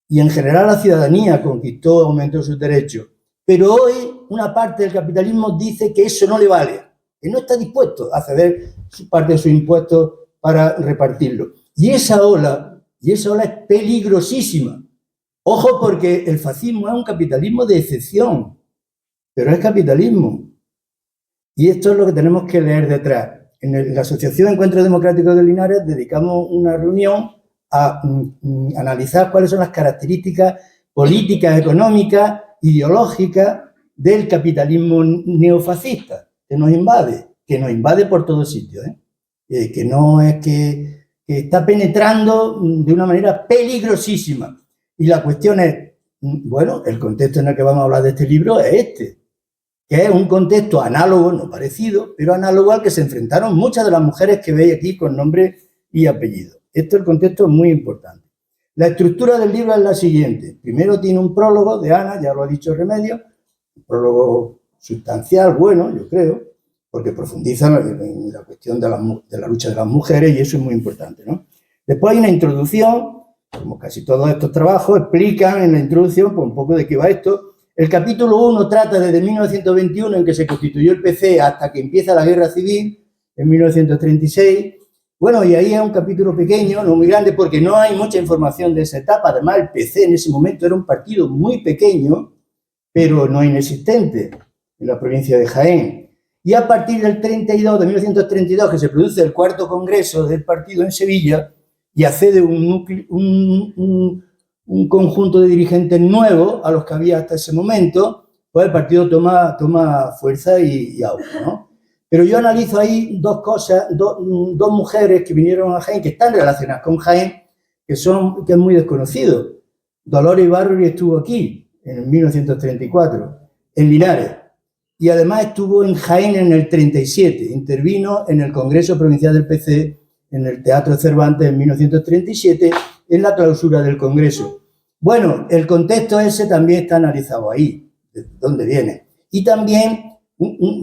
y, en general, la ciudadanía conquistó, aumentó sus derechos. Pero hoy una parte del capitalismo dice que eso no le vale, que no está dispuesto a ceder parte de sus impuestos para repartirlo. Y esa ola es peligrosísima. Ojo, porque el fascismo es un capitalismo de excepción, pero es capitalismo. Y esto es lo que tenemos que leer detrás. En la Asociación Encuentro Democrático de Linares dedicamos una reunión a analizar cuáles son las características políticas, económicas, ideológicas del capitalismo neofascista que nos invade por todos sitios, que no es que está penetrando de una manera peligrosísima. Y la cuestión es, bueno, el contexto en el que vamos a hablar de este libro es este, que es un contexto análogo, no parecido, pero análogo al que se enfrentaron muchas de las mujeres que veis aquí con nombre y apellido. Este es el contexto muy importante. La estructura del libro es la siguiente. Primero tiene un prólogo de Ana, ya lo ha dicho Remedios, un prólogo sustancial, bueno, yo creo, porque profundiza en la cuestión de la lucha de las mujeres y eso es muy importante, ¿no? Después hay una introducción, como casi todos estos trabajos, explican en la introducción pues, un poco de qué va esto. El capítulo 1 trata desde 1921, en que se constituyó el PC, hasta que empieza la Guerra Civil, en 1936. Bueno, y ahí es un capítulo pequeño, no muy grande, porque no hay mucha información de esa etapa. Además, el PC en ese momento era un partido muy pequeño, pero no inexistente, en la provincia de Jaén. Y a partir del 32, de 1932, que se produce el cuarto congreso del partido en Sevilla, y accede un conjunto de dirigentes nuevos a los que había hasta ese momento, pues el partido toma fuerza y auge, ¿no? Pero yo analizo ahí dos cosas, dos mujeres que vinieron a Jaén, que están relacionadas con Jaén, que es muy desconocido. Dolores Ibarruri estuvo aquí en 1934, en Linares, y además estuvo en Jaén en el 37, intervino en el Congreso Provincial del PC en el Teatro Cervantes en 1937, en la clausura del Congreso. Bueno, el contexto ese también está analizado ahí, de dónde viene. Y también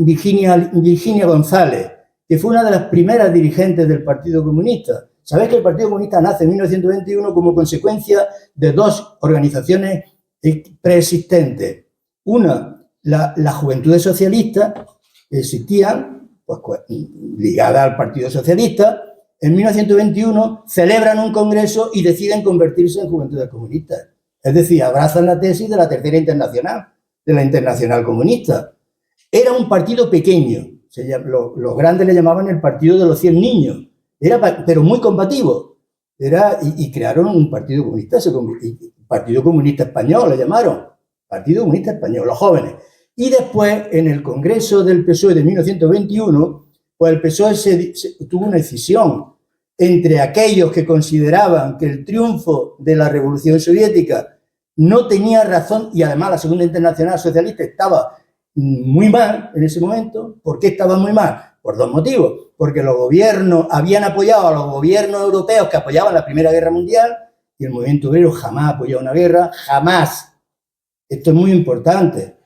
Virginia González, que fue una de las primeras dirigentes del Partido Comunista. Sabéis que el Partido Comunista nace en 1921 como consecuencia de dos organizaciones preexistentes. Una, la Juventudes Socialistas, que existían, pues, ligada al Partido Socialista. En 1921 celebran un congreso y deciden convertirse en Juventudes Comunistas. Es decir, abrazan la tesis de la Tercera Internacional, de la Internacional Comunista. Era un partido pequeño, los grandes le llamaban el Partido de los 100 niños, pero muy combativo. Y crearon un Partido Comunista, Partido Comunista Español le llamaron, Partido Comunista Español, los jóvenes. Y después, en el Congreso del PSOE de 1921, pues el PSOE tuvo una decisión entre aquellos que consideraban que el triunfo de la Revolución Soviética no tenía razón y además la Segunda Internacional Socialista estaba muy mal en ese momento. ¿Por qué estaba muy mal? Por dos motivos. Porque los gobiernos habían apoyado a los gobiernos europeos que apoyaban la Primera Guerra Mundial y el movimiento obrero jamás apoyó una guerra, jamás. Esto es muy importante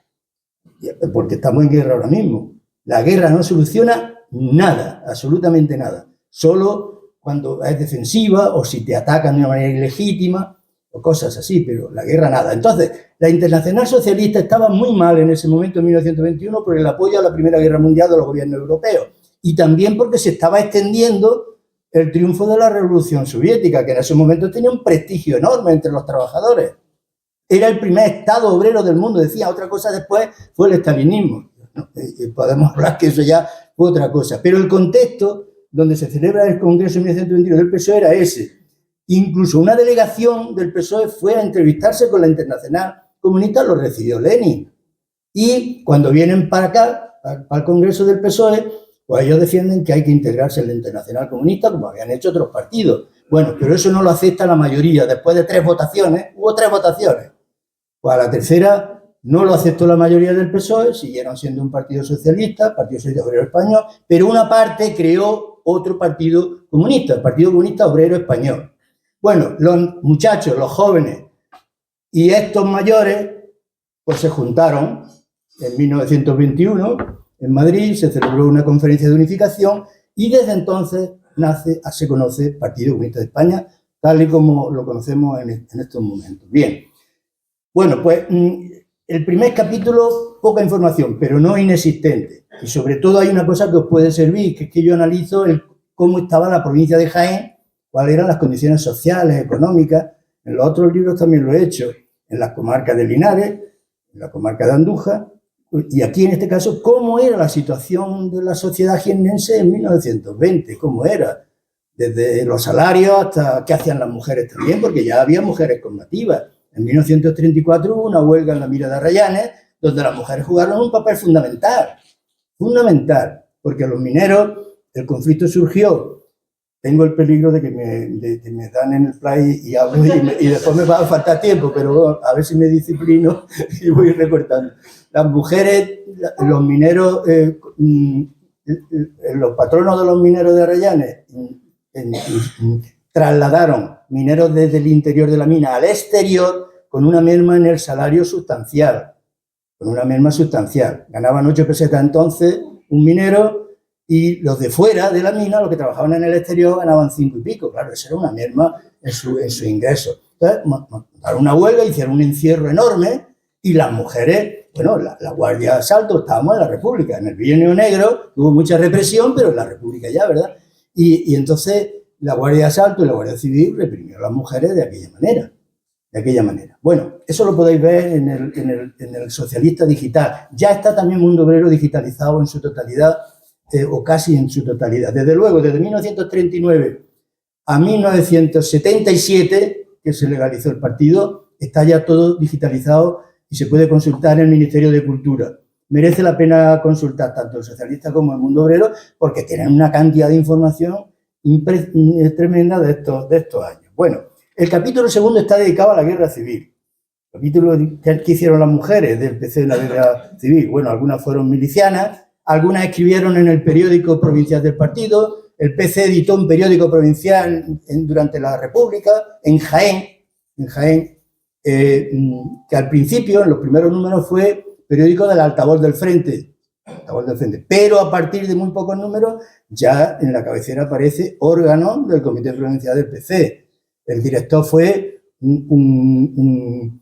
porque estamos en guerra ahora mismo. La guerra no soluciona nada, absolutamente nada. Solo cuando es defensiva o si te atacan de una manera ilegítima o cosas así, pero la guerra nada. Entonces, la Internacional Socialista estaba muy mal en ese momento, en 1921, por el apoyo a la Primera Guerra Mundial de los gobiernos europeos y también porque se estaba extendiendo el triunfo de la Revolución Soviética, que en ese momento tenía un prestigio enorme entre los trabajadores. Era el primer Estado obrero del mundo, decía. Otra cosa después fue el estalinismo. ¿No? Podemos hablar que eso ya fue otra cosa. Pero el contexto donde se celebra el Congreso en 1921 del PSOE era ese. Incluso una delegación del PSOE fue a entrevistarse con la Internacional Comunista, lo recibió Lenin. Y cuando vienen para acá, para el Congreso del PSOE, Pues ellos defienden que hay que integrarse en la Internacional Comunista, como habían hecho otros partidos. Bueno, pero eso no lo acepta la mayoría. Después de 3 votaciones, hubo 3 votaciones. Pues a la tercera no lo aceptó la mayoría del PSOE, siguieron siendo un partido socialista, Partido Socialista Obrero Español, pero una parte creó otro partido comunista, el Partido Comunista Obrero Español. Bueno, los muchachos, los jóvenes y estos mayores, pues se juntaron en 1921 en Madrid, se celebró una conferencia de unificación y desde entonces se conoce Partido Comunista de España, tal y como lo conocemos en estos momentos. Bien, bueno, pues el primer capítulo, poca información, pero no inexistente. Y sobre todo hay una cosa que os puede servir, que es que yo analizo cómo estaba la provincia de Jaén, cuáles eran las condiciones sociales, económicas. En los otros libros también lo he hecho, en las comarcas de Linares, en la comarca de Andújar, y aquí en este caso, cómo era la situación de la sociedad jiennense en 1920, cómo era, desde los salarios hasta qué hacían las mujeres también, porque ya había mujeres combativas. En 1934 hubo una huelga en la mina de Arrayanes, donde las mujeres jugaron un papel fundamental, porque los mineros, el conflicto surgió. Tengo el peligro de que me dan en el play y hablo y después me va a faltar tiempo, pero a ver si me disciplino y voy recortando. Las mujeres, los mineros, los patronos de los mineros de Arrayanes trasladaron mineros desde el interior de la mina al exterior con una merma en el salario sustancial, Ganaban 8 pesetas entonces un minero, y los de fuera de la mina, los que trabajaban en el exterior, ganaban 5 y pico. Claro, eso era una merma en su ingreso. Entonces, montaron una huelga, hicieron un encierro enorme, y las mujeres, bueno, la Guardia de Asalto, estábamos en la República, en el Bienio Negro, hubo mucha represión, pero en la República ya, ¿verdad? Y entonces la Guardia de Asalto y la Guardia Civil reprimió a las mujeres de aquella manera. Bueno, eso lo podéis ver en el Socialista Digital. Ya está también Mundo Obrero digitalizado en su totalidad, o casi en su totalidad. Desde luego, desde 1939 a 1977, que se legalizó el partido, está ya todo digitalizado y se puede consultar en el Ministerio de Cultura. Merece la pena consultar tanto el Socialista como el Mundo Obrero, porque tienen una cantidad de información tremenda de estos años. Bueno, el capítulo segundo está dedicado a la guerra civil. El capítulo que hicieron las mujeres del PC en la guerra civil. Bueno, algunas fueron milicianas, algunas escribieron en el periódico provincial del partido. El PC editó un periódico provincial durante la República, en Jaén, que al principio, en los primeros números, fue periódico del Altavoz del Frente, pero a partir de muy pocos números, ya en la cabecera aparece órgano del Comité Provincial del PC. El director fue un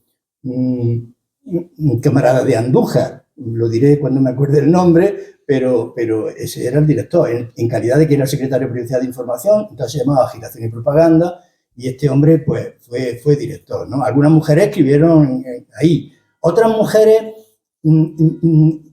camarada de Andújar, lo diré cuando me acuerde el nombre, pero ese era el director, en calidad de que era el secretario provincial de Información, entonces se llamaba Agitación y Propaganda, y este hombre pues fue director, ¿no? Algunas mujeres escribieron ahí, otras mujeres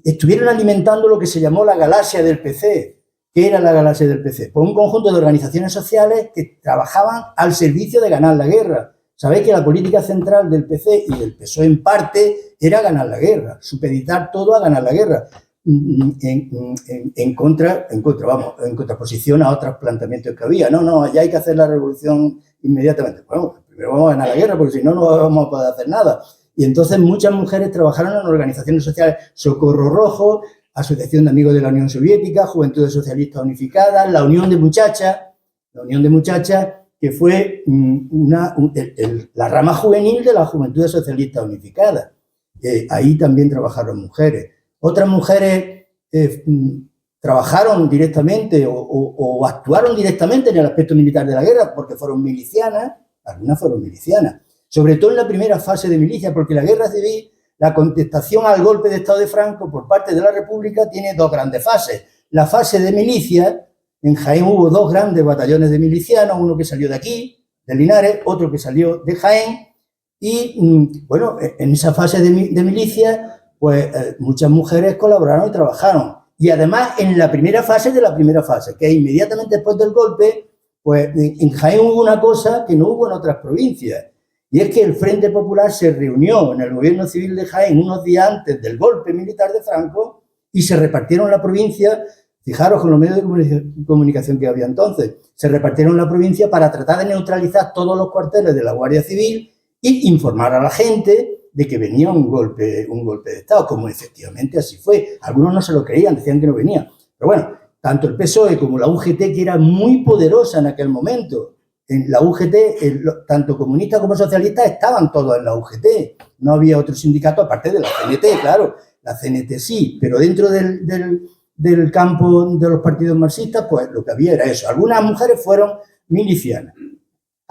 estuvieron alimentando lo que se llamó la galaxia del PC. ¿Qué era la galaxia del PC? Pues un conjunto de organizaciones sociales que trabajaban al servicio de ganar la guerra. Sabéis que la política central del PC y del PSOE en parte era ganar la guerra, supeditar todo a ganar la guerra, en contraposición a otros planteamientos que había. No, ya hay que hacer la revolución inmediatamente. Bueno, primero vamos a ganar la guerra porque si no, no vamos a poder hacer nada. Y entonces muchas mujeres trabajaron en organizaciones sociales, Socorro Rojo, Asociación de Amigos de la Unión Soviética, Juventudes Socialistas Unificadas, la Unión de Muchachas, que fue la rama juvenil de las Juventudes Socialistas Unificadas. Ahí también trabajaron mujeres. Otras mujeres trabajaron directamente o actuaron directamente en el aspecto militar de la guerra porque fueron milicianas, algunas fueron milicianas, sobre todo en la primera fase de milicia, porque la guerra civil, la contestación al golpe de Estado de Franco por parte de la República tiene 2 grandes fases. La fase de milicia, en Jaén hubo 2 grandes batallones de milicianos, uno que salió de aquí, de Linares, otro que salió de Jaén, y bueno, en esa fase de milicia, pues muchas mujeres colaboraron y trabajaron. Y además en la primera fase de la primera fase, que inmediatamente después del golpe, pues en Jaén hubo una cosa que no hubo en otras provincias, y es que el Frente Popular se reunió en el gobierno civil de Jaén unos días antes del golpe militar de Franco y se repartieron la provincia. Es Fijaros con los medios de comunicación que había entonces. Se repartieron la provincia para tratar de neutralizar todos los cuarteles de la Guardia Civil y informar a la gente de que venía un golpe de Estado, como efectivamente así fue. Algunos no se lo creían, decían que no venía. Pero bueno, tanto el PSOE como la UGT, que era muy poderosa en aquel momento, en la UGT, tanto comunistas como socialistas estaban todos en la UGT. No había otro sindicato aparte de la CNT, claro. La CNT sí, pero dentro del campo de los partidos marxistas, pues lo que había era eso. Algunas mujeres fueron milicianas.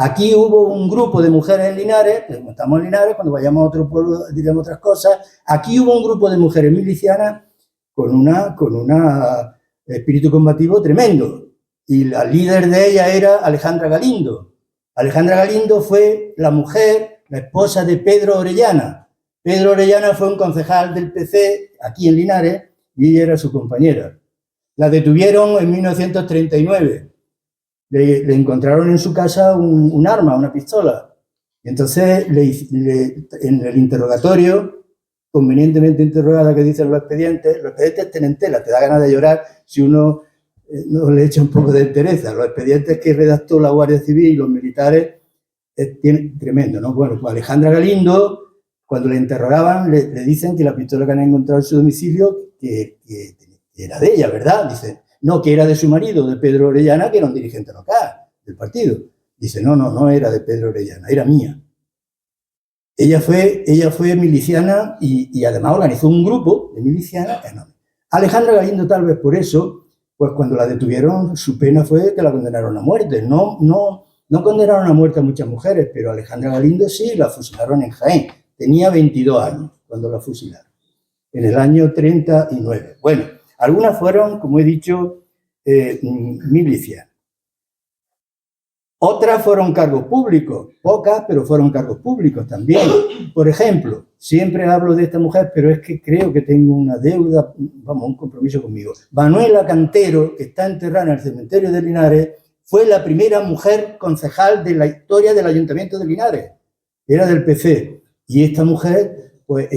Aquí hubo un grupo de mujeres en Linares, como estamos en Linares, cuando vayamos a otro pueblo diremos otras cosas. Aquí hubo un grupo de mujeres milicianas con un espíritu combativo tremendo. Y la líder de ella era Alejandra Galindo. Alejandra Galindo fue la mujer, la esposa de Pedro Orellana. Pedro Orellana fue un concejal del PC aquí en Linares y ella era su compañera. La detuvieron en 1939. Le encontraron en su casa un arma, una pistola. Y entonces, en el interrogatorio, convenientemente interrogada que dicen los expedientes tienen tela, te da ganas de llorar si uno no le echa un poco de entereza. Los expedientes que redactó la Guardia Civil y los militares tienen tremendo, ¿no? Bueno, pues Alejandra Galindo, cuando le interrogaban, le dicen que la pistola que han encontrado en su domicilio, que era de ella, ¿verdad? Dicen, no, que era de su marido, de Pedro Orellana, que era un dirigente local del partido. Dice, no era de Pedro Orellana, era mía. Ella fue miliciana y además organizó un grupo de milicianas enorme. Alejandra Galindo, tal vez por eso, pues cuando la detuvieron, su pena fue que la condenaron a muerte. No condenaron a muerte a muchas mujeres, pero a Alejandra Galindo sí, la fusilaron en Jaén. Tenía 22 años cuando la fusilaron, en el año 39. Bueno, algunas fueron, como he dicho, milicianas. Otras fueron cargos públicos, pocas, pero fueron cargos públicos también. Por ejemplo, siempre hablo de esta mujer, pero es que creo que tengo una deuda, un compromiso conmigo. Manuela Cantero, que está enterrada en el cementerio de Linares, fue la primera mujer concejal de la historia del Ayuntamiento de Linares. Era del PC. Y esta mujer pues,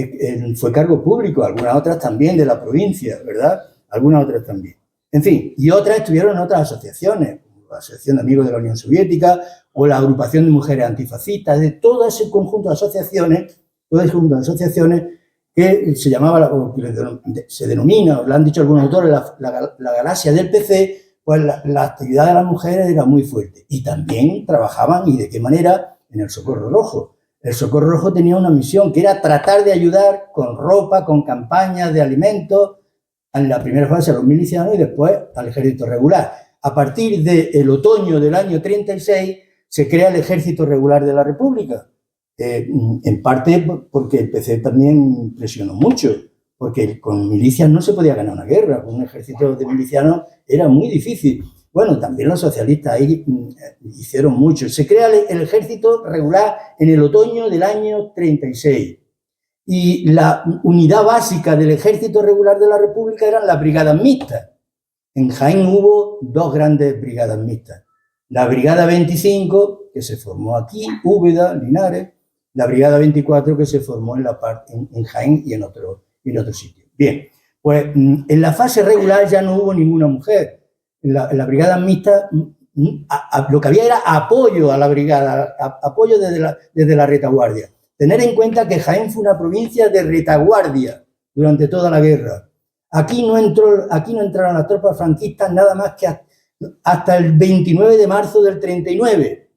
fue cargo público, algunas otras también de la provincia, ¿verdad? Algunas otras también. En fin, y otras estuvieron en otras asociaciones, la Asociación de Amigos de la Unión Soviética o la Agrupación de Mujeres Antifascistas, de todo ese conjunto de asociaciones, que se llamaba, o que se denomina, o lo han dicho algunos autores, la galaxia del PC, pues la actividad de las mujeres era muy fuerte. Y también trabajaban, ¿y de qué manera? En el Socorro Rojo. El Socorro Rojo tenía una misión que era tratar de ayudar con ropa, con campañas de alimentos, en la primera fase a los milicianos y después al ejército regular. A partir del otoño del año 36 se crea el Ejército Regular de la República, en parte porque el PC también presionó mucho, porque con milicias no se podía ganar una guerra, con un ejército de milicianos era muy difícil. Bueno, también los socialistas ahí hicieron mucho. Se crea el Ejército Regular en el otoño del año 36. Y la unidad básica del Ejército Regular de la República eran las brigadas mixtas. En Jaén hubo dos grandes brigadas mixtas. La Brigada 25, que se formó aquí, Úbeda, Linares, la Brigada 24, que se formó en Jaén y en otro sitio. Bien, pues en la fase regular ya no hubo ninguna mujer. En la brigada mixta lo que había era apoyo a la brigada, apoyo desde la retaguardia. Tener en cuenta que Jaén fue una provincia de retaguardia durante toda la guerra. Aquí no entraron las tropas franquistas nada más que hasta el 29 de marzo del 39.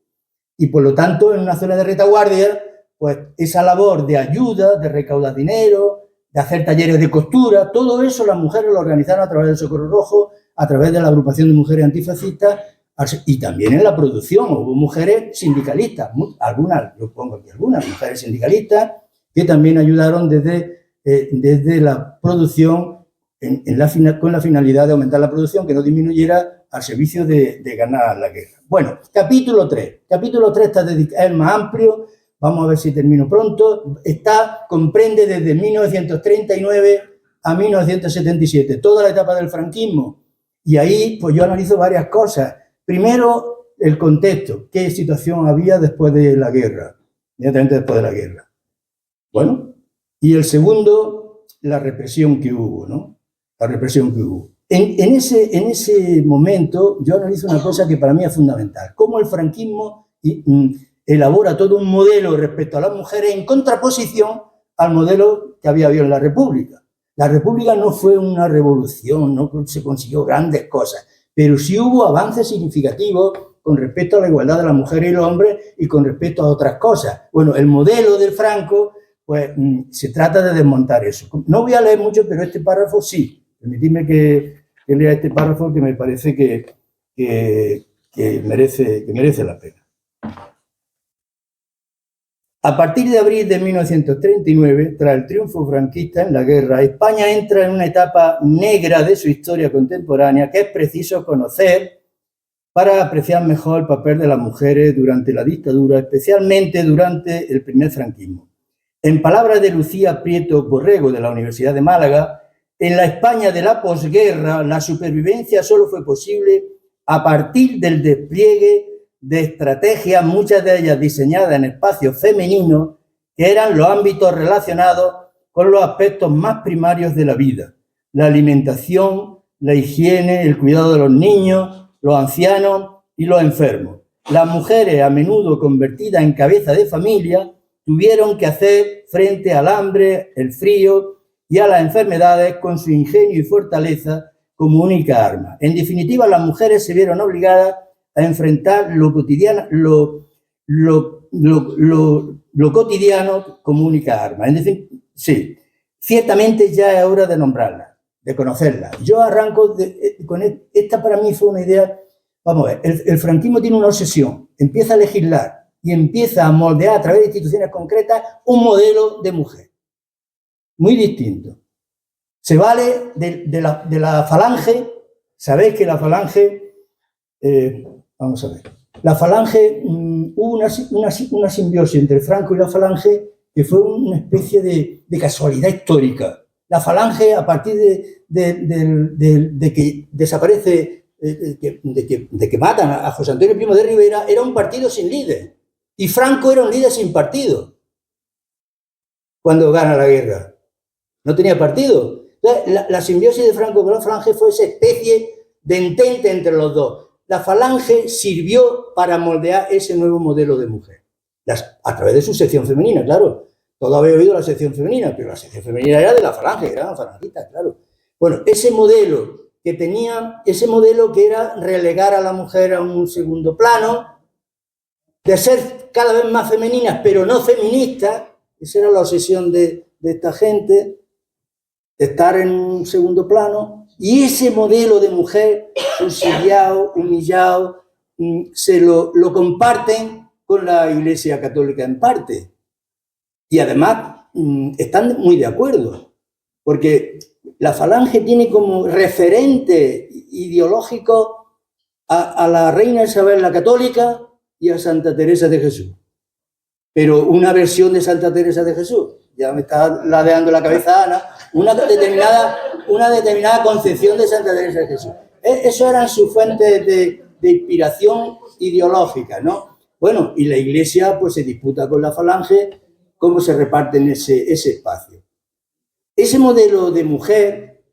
Y por lo tanto, en una zona de retaguardia, pues esa labor de ayuda, de recaudar dinero, de hacer talleres de costura, todo eso las mujeres lo organizaron a través del Socorro Rojo, a través de la Agrupación de Mujeres Antifascistas, y también en la producción hubo mujeres sindicalistas, algunas, yo pongo aquí algunas mujeres sindicalistas, que también ayudaron desde la producción con la finalidad de aumentar la producción, que no disminuyera al servicio de ganar la guerra. Bueno, capítulo 3. Capítulo 3 es el más amplio, vamos a ver si termino pronto. Comprende desde 1939 a 1977, toda la etapa del franquismo. Y ahí pues yo analizo varias cosas. Primero, el contexto, qué situación había después de la guerra, inmediatamente después de la guerra. Bueno, y el segundo, la represión que hubo, ¿no? La represión que hubo. En ese momento yo analizo una cosa que para mí es fundamental, cómo el franquismo elabora todo un modelo respecto a las mujeres en contraposición al modelo que había habido en la República. La República no fue una revolución, no se consiguió grandes cosas, pero sí hubo avances significativos con respecto a la igualdad de las mujeres y los hombres y con respecto a otras cosas. Bueno, el modelo del Franco, pues se trata de desmontar eso. No voy a leer mucho, pero este párrafo sí. Permitidme que lea este párrafo que me parece que merece la pena. A partir de abril de 1939, tras el triunfo franquista en la guerra, España entra en una etapa negra de su historia contemporánea que es preciso conocer para apreciar mejor el papel de las mujeres durante la dictadura, especialmente durante el primer franquismo. En palabras de Lucía Prieto Borrego, de la Universidad de Málaga, en la España de la posguerra, la supervivencia solo fue posible a partir del despliegue de estrategias, muchas de ellas diseñadas en espacios femeninos, que eran los ámbitos relacionados con los aspectos más primarios de la vida: la alimentación, la higiene, el cuidado de los niños, los ancianos y los enfermos. Las mujeres, a menudo convertidas en cabeza de familia, tuvieron que hacer frente al hambre, el frío y a las enfermedades con su ingenio y fortaleza como única arma. En definitiva, las mujeres se vieron obligadas a enfrentar lo cotidiano, lo cotidiano como única arma. En decir, sí, ciertamente ya es hora de nombrarla, de conocerla. Yo arranco con esta. Para mí fue una idea. Vamos a ver, el franquismo tiene una obsesión, empieza a legislar y empieza a moldear a través de instituciones concretas un modelo de mujer muy distinto. Se vale de la falange. Sabéis que la falange, vamos a ver, la falange, hubo una simbiosis entre Franco y la falange que fue una especie de casualidad histórica. La falange, a partir de que desaparece, de que matan a José Antonio Primo de Rivera, era un partido sin líder. Y Franco era un líder sin partido cuando gana la guerra. No tenía partido. Entonces, la simbiosis de Franco con la falange fue esa especie de entente entre los dos. La falange sirvió para moldear ese nuevo modelo de mujer. A través de su sección femenina, claro. Todo había oído la sección femenina, pero la sección femenina era de la falange, eran falangistas, claro. Bueno, ese modelo que era relegar a la mujer a un segundo plano, de ser cada vez más femeninas, pero no feministas, esa era la obsesión de esta gente, de estar en un segundo plano, y ese modelo de mujer subsidiado, humillado, se lo comparten con la Iglesia Católica en parte. Y además están muy de acuerdo, porque la falange tiene como referente ideológico a la reina Isabel la Católica y a Santa Teresa de Jesús. Pero una versión de Santa Teresa de Jesús, ya me está ladeando la cabeza Ana, una determinada concepción de Santa Teresa de Jesús. Eso eran sus fuentes de inspiración ideológica, ¿no? Bueno, y la Iglesia pues se disputa con la falange cómo se reparten ese espacio. Ese modelo de mujer,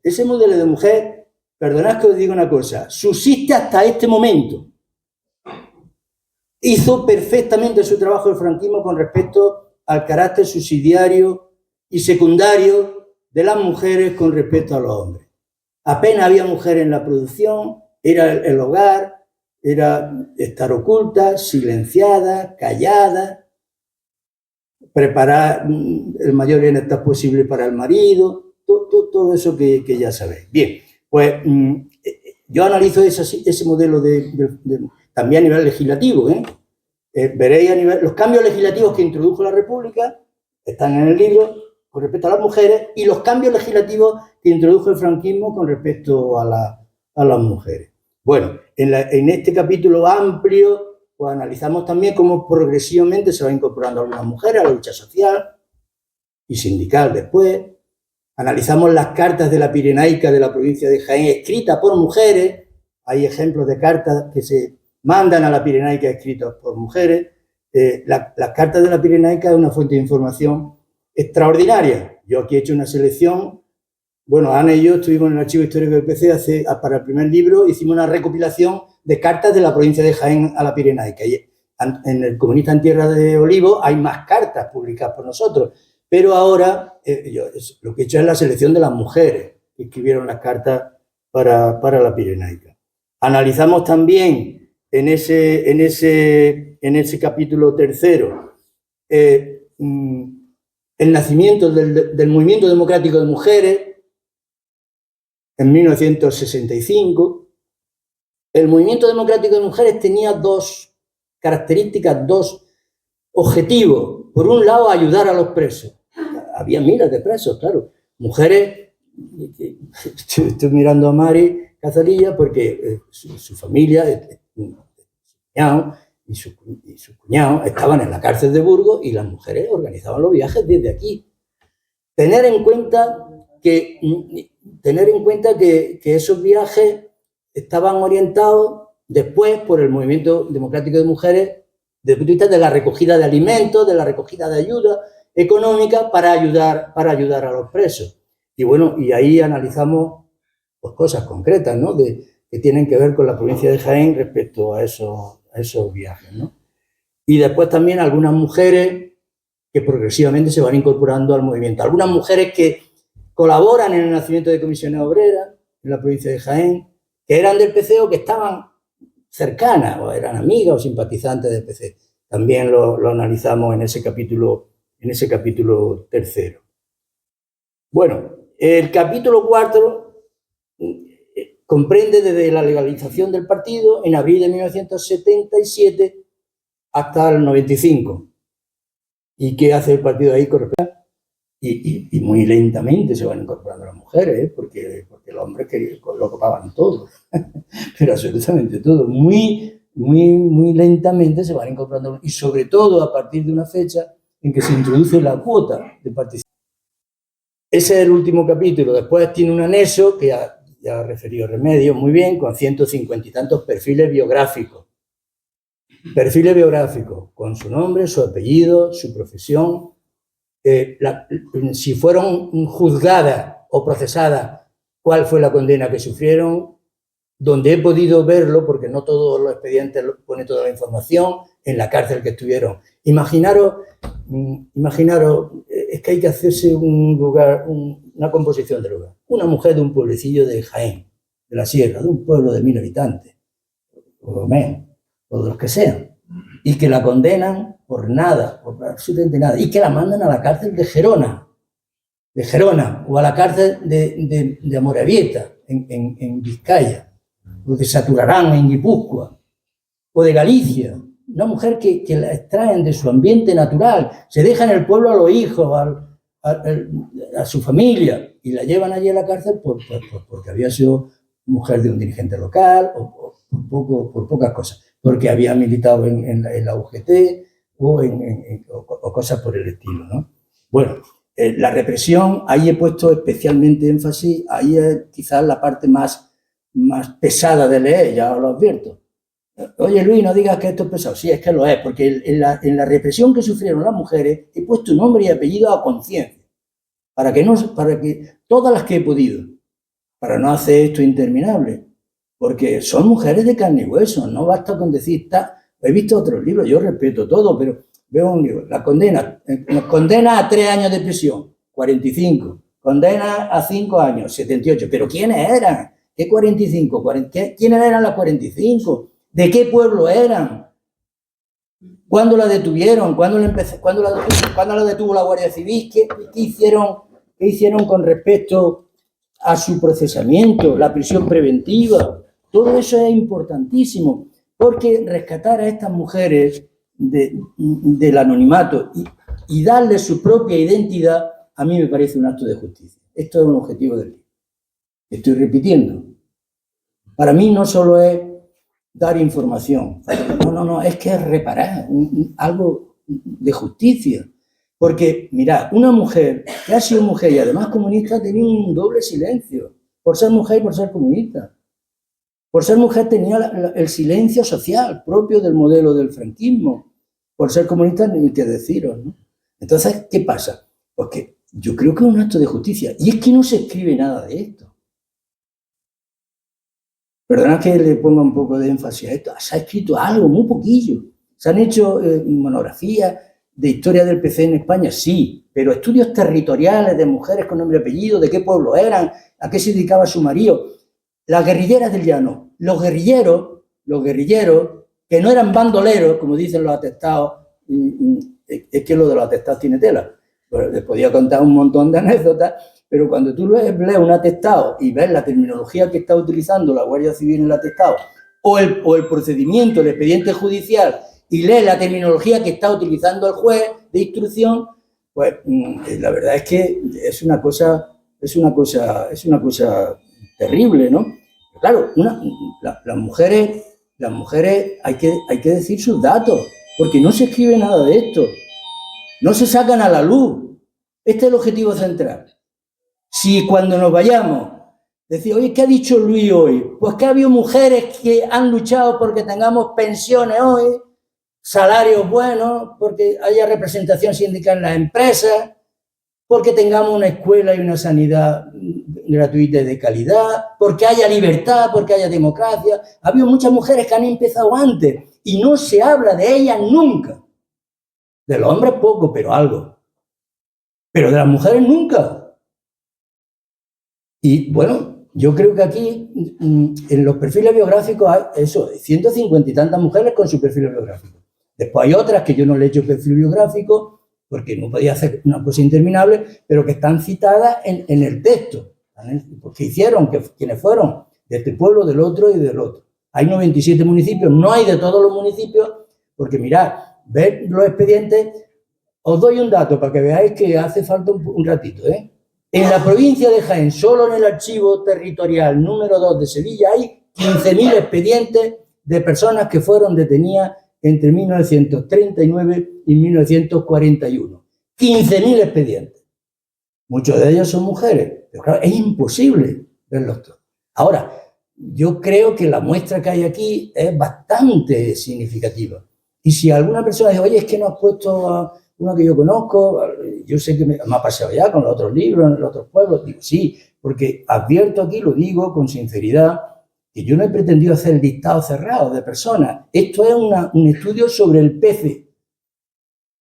perdonad que os diga una cosa, subsiste hasta este momento. Hizo perfectamente su trabajo el franquismo con respecto al carácter subsidiario y secundario de las mujeres con respecto a los hombres. Apenas había mujeres en la producción, era el hogar, era estar oculta, silenciada, callada, preparar el mayor bienestar posible para el marido, todo eso que ya sabéis. Bien, pues yo analizo ese modelo también a nivel legislativo. Veréis los cambios legislativos que introdujo la República, están en el libro, con respecto a las mujeres, y los cambios legislativos que introdujo el franquismo con respecto a las mujeres. Bueno, en este capítulo amplio, pues analizamos también cómo progresivamente se va incorporando algunas mujeres a la lucha social y sindical después. Analizamos las cartas de la Pirenaica de la provincia de Jaén escritas por mujeres. Hay ejemplos de cartas que se mandan a la Pirenaica escritas por mujeres. Las cartas de la Pirenaica es una fuente de información extraordinaria. Yo aquí he hecho una selección bueno, Ana y yo estuvimos en el Archivo Histórico del PC para el primer libro, hicimos una recopilación de cartas de la provincia de Jaén a la Pirenaica. Y en el Comunista en Tierra de Olivos hay más cartas publicadas por nosotros, pero ahora lo que he hecho es la selección de las mujeres que escribieron las cartas para la Pirenaica. Analizamos también en ese capítulo tercero el nacimiento del movimiento democrático de mujeres en 1965. El movimiento democrático de mujeres tenía dos características, dos objetivos. Por un lado, ayudar a los presos. Había miles de presos, claro. Mujeres, estoy mirando a Mari Cazalilla porque su familia, su cuñado y su cuñado estaban en la cárcel de Burgos y las mujeres organizaban los viajes desde aquí. Tener en cuenta que esos viajes estaban orientados después por el movimiento democrático de mujeres desde el punto de vista de la recogida de alimentos, de la recogida de ayuda económica para ayudar a los presos. Y bueno, y ahí analizamos pues, cosas concretas, ¿no? Que tienen que ver con la provincia de Jaén respecto a esos viajes, ¿no? Y después también algunas mujeres que progresivamente se van incorporando al movimiento. Algunas mujeres que colaboran en el nacimiento de comisiones obreras en la provincia de Jaén, que eran del PC o que estaban cercanas, o eran amigas o simpatizantes del PC. También lo analizamos en ese capítulo tercero. Bueno, el capítulo 4 comprende desde la legalización del partido en abril de 1977 hasta el 95. ¿Y qué hace el partido ahí con respecto? Y muy lentamente se van incorporando las mujeres, porque los hombres lo ocupaban todo, pero absolutamente todo. Muy lentamente se van incorporando, y sobre todo a partir de una fecha en que se introduce la cuota de participación. Ese es el último capítulo. Después tiene un anexo que ya ha referido Remedios muy bien, con 150 y tantos perfiles biográficos. Perfiles biográficos, con su nombre, su apellido, su profesión. Si fueron juzgadas o procesadas, cuál fue la condena que sufrieron, donde he podido verlo, porque no todos los expedientes pone toda la información, en la cárcel que estuvieron. Imaginaros, es que hay que hacerse un lugar, una composición de lugar. Una mujer de un pueblecillo de Jaén, de la Sierra, de un pueblo de 1000 habitantes, o menos, o de los que sean, y que la condenan por nada, por absolutamente nada, y que la mandan a la cárcel de Gerona, o a la cárcel de Amorebieta, en Vizcaya, o de Saturarán, en Guipúzcoa, o de Galicia. Una mujer que la extraen de su ambiente natural, se deja en el pueblo a los hijos, a su familia, y la llevan allí a la cárcel porque había sido mujer de un dirigente local, o por pocas cosas, porque había militado en la UGT o cosas por el estilo, ¿no? Bueno, la represión, ahí he puesto especialmente énfasis, ahí es quizás la parte más pesada de leer, ya os lo advierto. Oye, Luis, no digas que esto es pesado. Sí, es que lo es, porque en la represión que sufrieron las mujeres he puesto nombre y apellido a conciencia, para que todas las que he podido, para no hacer esto interminable, porque son mujeres de carne y hueso, no basta con decir, he visto otros libros, yo respeto todo, pero veo un libro, nos condena a 3 años de prisión, 45, condena a 5 años, 78, pero ¿quiénes eran? ¿Qué 45? ¿Quiénes eran las 45? ¿De qué pueblo eran? ¿Cuándo la detuvieron? ¿Cuándo la detuvo la Guardia Civil? ¿Qué hicieron con respecto a su procesamiento? La prisión preventiva. Todo eso es importantísimo, porque rescatar a estas mujeres del anonimato y darles su propia identidad, a mí me parece un acto de justicia. Esto es un objetivo del libro. Estoy repitiendo. Para mí no solo es dar información. No, es que es reparar algo de justicia. Porque, mirad, una mujer que ha sido mujer y además comunista tenía un doble silencio, por ser mujer y por ser comunista. Por ser mujer tenía el silencio social propio del modelo del franquismo. Por ser comunista ni qué deciros, ¿no? Entonces, ¿qué pasa? Pues que yo creo que es un acto de justicia. Y es que no se escribe nada de esto. Perdona que le ponga un poco de énfasis a esto. Se ha escrito algo, muy poquillo. Se han hecho monografías de historia del PC en España, sí, pero estudios territoriales de mujeres con nombre y apellido, de qué pueblo eran, a qué se dedicaba su marido. Las guerrilleras del llano, los guerrilleros, que no eran bandoleros, como dicen los atestados, es que lo de los atestados tiene tela. Pues les podía contar un montón de anécdotas, pero cuando tú lees un atestado y ves la terminología que está utilizando la Guardia Civil en el atestado, o el procedimiento, el expediente judicial, y lees la terminología que está utilizando el juez de instrucción, pues la verdad es que es una cosa terrible, ¿no? Claro, las mujeres hay que decir sus datos, porque no se escribe nada de esto, no se sacan a la luz. Este es el objetivo central. Si cuando nos vayamos, decir, oye, ¿qué ha dicho Luis hoy? Pues que ha habido mujeres que han luchado porque tengamos pensiones hoy, salarios buenos, porque haya representación sindical en las empresas, porque tengamos una escuela y una sanidad gratuita y de calidad, porque haya libertad, porque haya democracia. Ha habido muchas mujeres que han empezado antes y no se habla de ellas nunca. De los hombres poco, pero algo. Pero de las mujeres nunca. Y bueno, yo creo que aquí en los perfiles biográficos hay eso, 150 y tantas mujeres con su perfil biográfico. Después hay otras que yo no le he hecho perfil biográfico porque no podía hacer una cosa interminable, pero que están citadas en el texto. ¿Qué hicieron? ¿Quiénes fueron? De este pueblo, del otro y del otro. Hay 97 municipios, no hay de todos los municipios, porque mirad, ver los expedientes, os doy un dato para que veáis que hace falta un ratito, ¿eh? En la provincia de Jaén, solo en el archivo territorial número 2 de Sevilla, hay 15.000 expedientes de personas que fueron detenidas entre 1939 y 1941. 15.000 expedientes. Muchos de ellos son mujeres, pero claro, es imposible verlos todos. Ahora, yo creo que la muestra que hay aquí es bastante significativa. Y si alguna persona dice, oye, es que no has puesto a uno que yo conozco, yo sé que me ha pasado ya con los otros libros, en los otros pueblos, digo, sí, porque advierto aquí, lo digo con sinceridad, que yo no he pretendido hacer el listado cerrado de personas. Esto es un estudio sobre el PC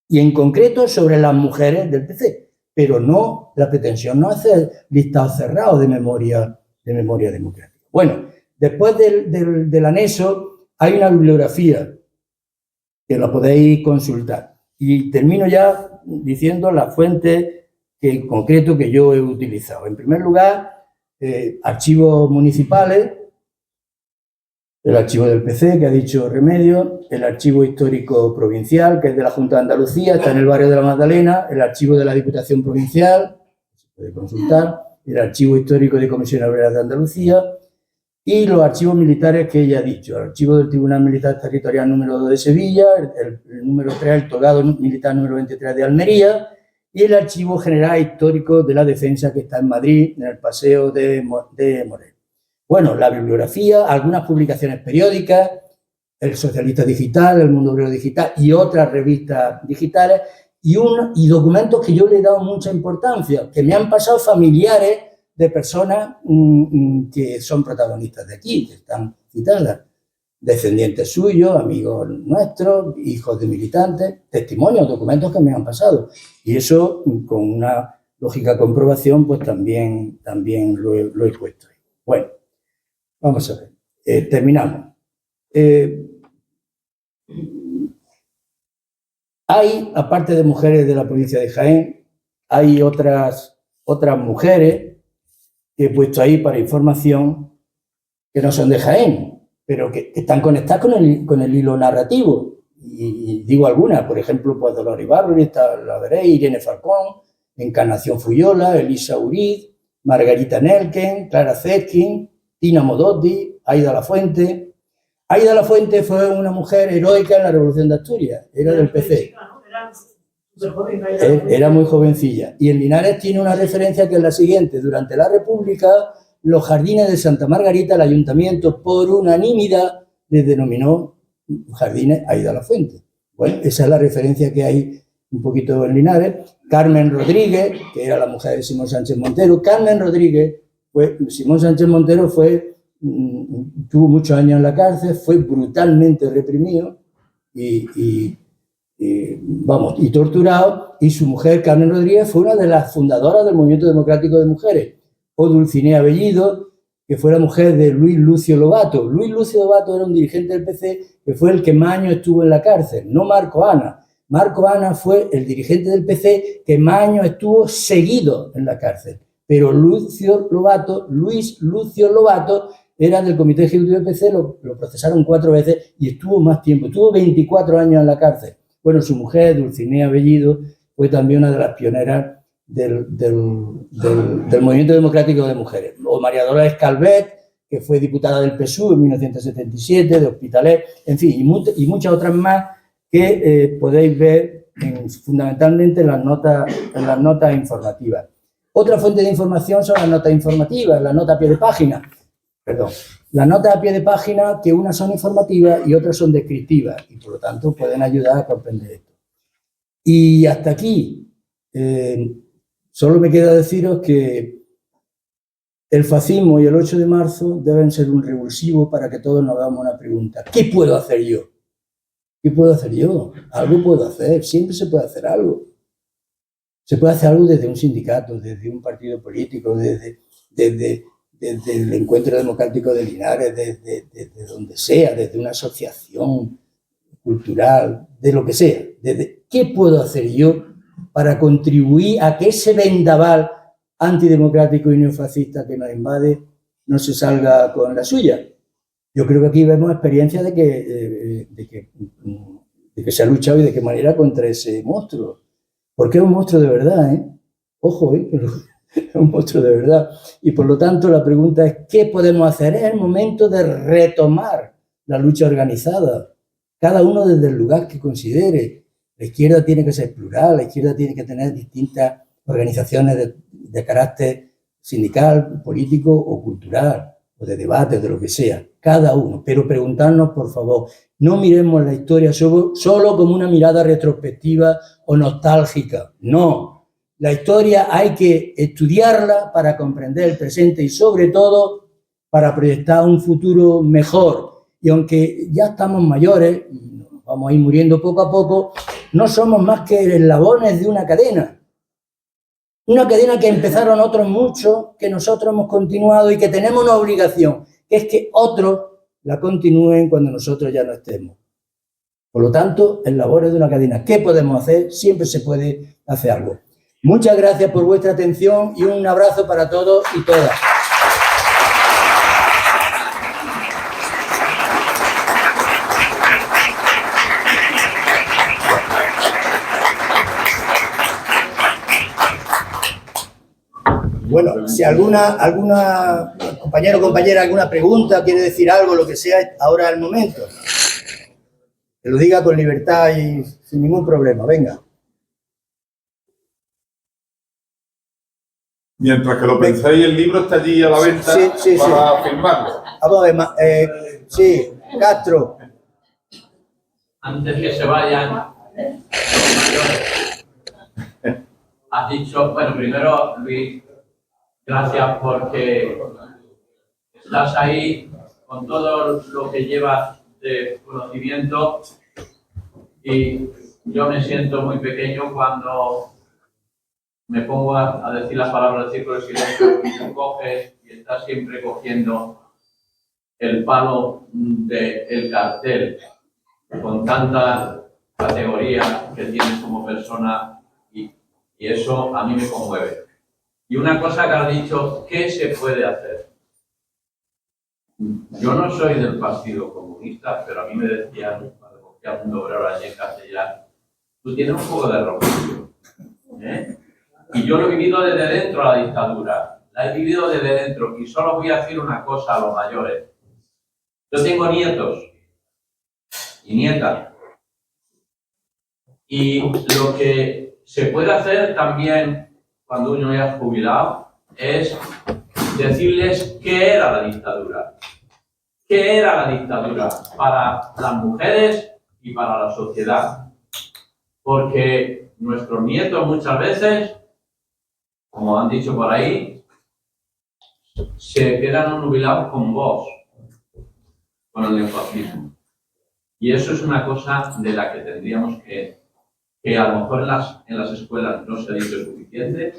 y en concreto sobre las mujeres del PC, pero no, la pretensión no es hacer listado cerrado de memoria democrática. Bueno, después del anexo hay una bibliografía que la podéis consultar. Y termino ya diciendo las fuentes en concreto que yo he utilizado. En primer lugar, archivos municipales, el archivo del PC, que ha dicho Remedios, el archivo histórico provincial, que es de la Junta de Andalucía, está en el barrio de la Magdalena, el archivo de la Diputación Provincial, se puede consultar, el archivo histórico de Comisión Obrera de Andalucía y los archivos militares que ella ha dicho, el archivo del Tribunal Militar Territorial número 2 de Sevilla, el número 3, el Togado Militar número 23 de Almería y el archivo general histórico de la Defensa que está en Madrid, en el Paseo de Moreno. Bueno, la bibliografía, algunas publicaciones periódicas, El Socialista Digital, El Mundo Obrero Digital y otras revistas digitales y documentos que yo le he dado mucha importancia, que me han pasado familiares de personas que son protagonistas de aquí, que están citadas, descendientes suyos, amigos nuestros, hijos de militantes, testimonios, documentos que me han pasado. Y eso, con una lógica comprobación, pues también lo he puesto ahí. Bueno, vamos a ver. Terminamos. Hay, aparte de mujeres de la provincia de Jaén, hay otras mujeres que he puesto ahí para información que no son de Jaén, pero que están conectadas con el hilo narrativo. Y digo algunas, por ejemplo, pues Dolores Ibarra, la veréis, Irene Falcón, Encarnación Fuyola, Elisa Uriz, Margarita Nelken, Clara Zetkin, Tina Modotti, Aida Lafuente. Aida Lafuente fue una mujer heroica en la Revolución de Asturias, era del PC. Era muy jovencilla. Y en Linares tiene una referencia que es la siguiente. Durante la República, los jardines de Santa Margarita, el ayuntamiento, por unanimidad, les denominó Jardines Aida Lafuente. Bueno, esa es la referencia que hay un poquito en Linares, Carmen Rodríguez, que era la mujer de Simón Sánchez Montero. Carmen Rodríguez, pues Simón Sánchez Montero tuvo muchos años en la cárcel, fue brutalmente reprimido y torturado, y su mujer, Carmen Rodríguez, fue una de las fundadoras del Movimiento Democrático de Mujeres, o Dulcinea Bellido, que fue la mujer de Luis Lucio Lobato. Luis Lucio Lobato era un dirigente del PC que fue el que más años estuvo en la cárcel, no Marco Ana. Marco Ana fue el dirigente del PC que más años estuvo seguido en la cárcel, pero Luis Lucio Lobato era del Comité Ejecutivo del PC, lo procesaron 4 veces y estuvo más tiempo, estuvo 24 años en la cárcel. Bueno, su mujer, Dulcinea Bellido, fue también una de las pioneras del Movimiento Democrático de Mujeres. O María Dolores Calvet, que fue diputada del PSUV en 1977, de Hospitalet, en fin, y muchas otras más que podéis ver fundamentalmente en las notas informativas. Otra fuente de información son las notas informativas, las notas a pie de página. Las notas a pie de página, que unas son informativas y otras son descriptivas, y por lo tanto pueden ayudar a comprender esto. Y hasta aquí, solo me queda deciros que el fascismo y el 8 de marzo deben ser un revulsivo para que todos nos hagamos una pregunta. ¿Qué puedo hacer yo? ¿Qué puedo hacer yo? Algo puedo hacer, siempre se puede hacer algo. Se puede hacer algo desde un sindicato, desde un partido político, desde el Encuentro Democrático de Linares, desde donde sea, desde una asociación cultural, de lo que sea. ¿Qué puedo hacer yo para contribuir a que ese vendaval antidemocrático y neofascista que nos invade no se salga con la suya? Yo creo que aquí vemos experiencia de que se ha luchado y de qué manera contra ese monstruo. Porque es un monstruo de verdad, ¿eh? Ojo, ¿eh? Es un monstruo de verdad. Y por lo tanto la pregunta es, ¿qué podemos hacer? Es el momento de retomar la lucha organizada, cada uno desde el lugar que considere. La izquierda tiene que ser plural, la izquierda tiene que tener distintas organizaciones de carácter sindical, político o cultural, o de debate, de lo que sea, cada uno. Pero preguntarnos, por favor, no miremos la historia solo como una mirada retrospectiva o nostálgica. No, la historia hay que estudiarla para comprender el presente y sobre todo para proyectar un futuro mejor. Y aunque ya estamos mayores, vamos a ir muriendo poco a poco, no somos más que eslabones de una cadena. Una cadena que empezaron otros muchos, que nosotros hemos continuado y que tenemos una obligación, que es que otros la continúen cuando nosotros ya no estemos. Por lo tanto, eslabones de una cadena. ¿Qué podemos hacer? Siempre se puede hacer algo. Muchas gracias por vuestra atención y un abrazo para todos y todas. Bueno, si alguna compañero o compañera, alguna pregunta, quiere decir algo, lo que sea, ahora es el momento. Que lo diga con libertad y sin ningún problema. Venga. Mientras que lo pensáis, el libro está allí a la venta para firmarlo. Vamos a ver, sí, Castro. Antes que se vayan los mayores, has dicho, bueno, primero, Luis, gracias porque estás ahí con todo lo que llevas de conocimiento y yo me siento muy pequeño cuando me pongo a decir las palabras del círculo de silencio y tú coges y estás siempre cogiendo el palo del cartel con tanta categoría que tienes como persona y eso a mí me conmueve. Y una cosa que has dicho, ¿qué se puede hacer? Yo no soy del Partido Comunista, pero a mí me decían, cuando cogía un obrero allí en castellano, tú tienes un poco de orgullo, ¿eh? Y yo lo he vivido desde dentro la dictadura, la he vivido desde dentro y solo voy a decir una cosa a los mayores. Yo tengo nietos y nietas y lo que se puede hacer también cuando uno ya es jubilado es decirles qué era la dictadura. ¿Qué era la dictadura para las mujeres y para la sociedad? Porque nuestros nietos muchas veces, como han dicho por ahí, se quedan nubilados con vos, con el lenguacismo. Y eso es una cosa de la que tendríamos que a lo mejor en las escuelas no se dice suficiente,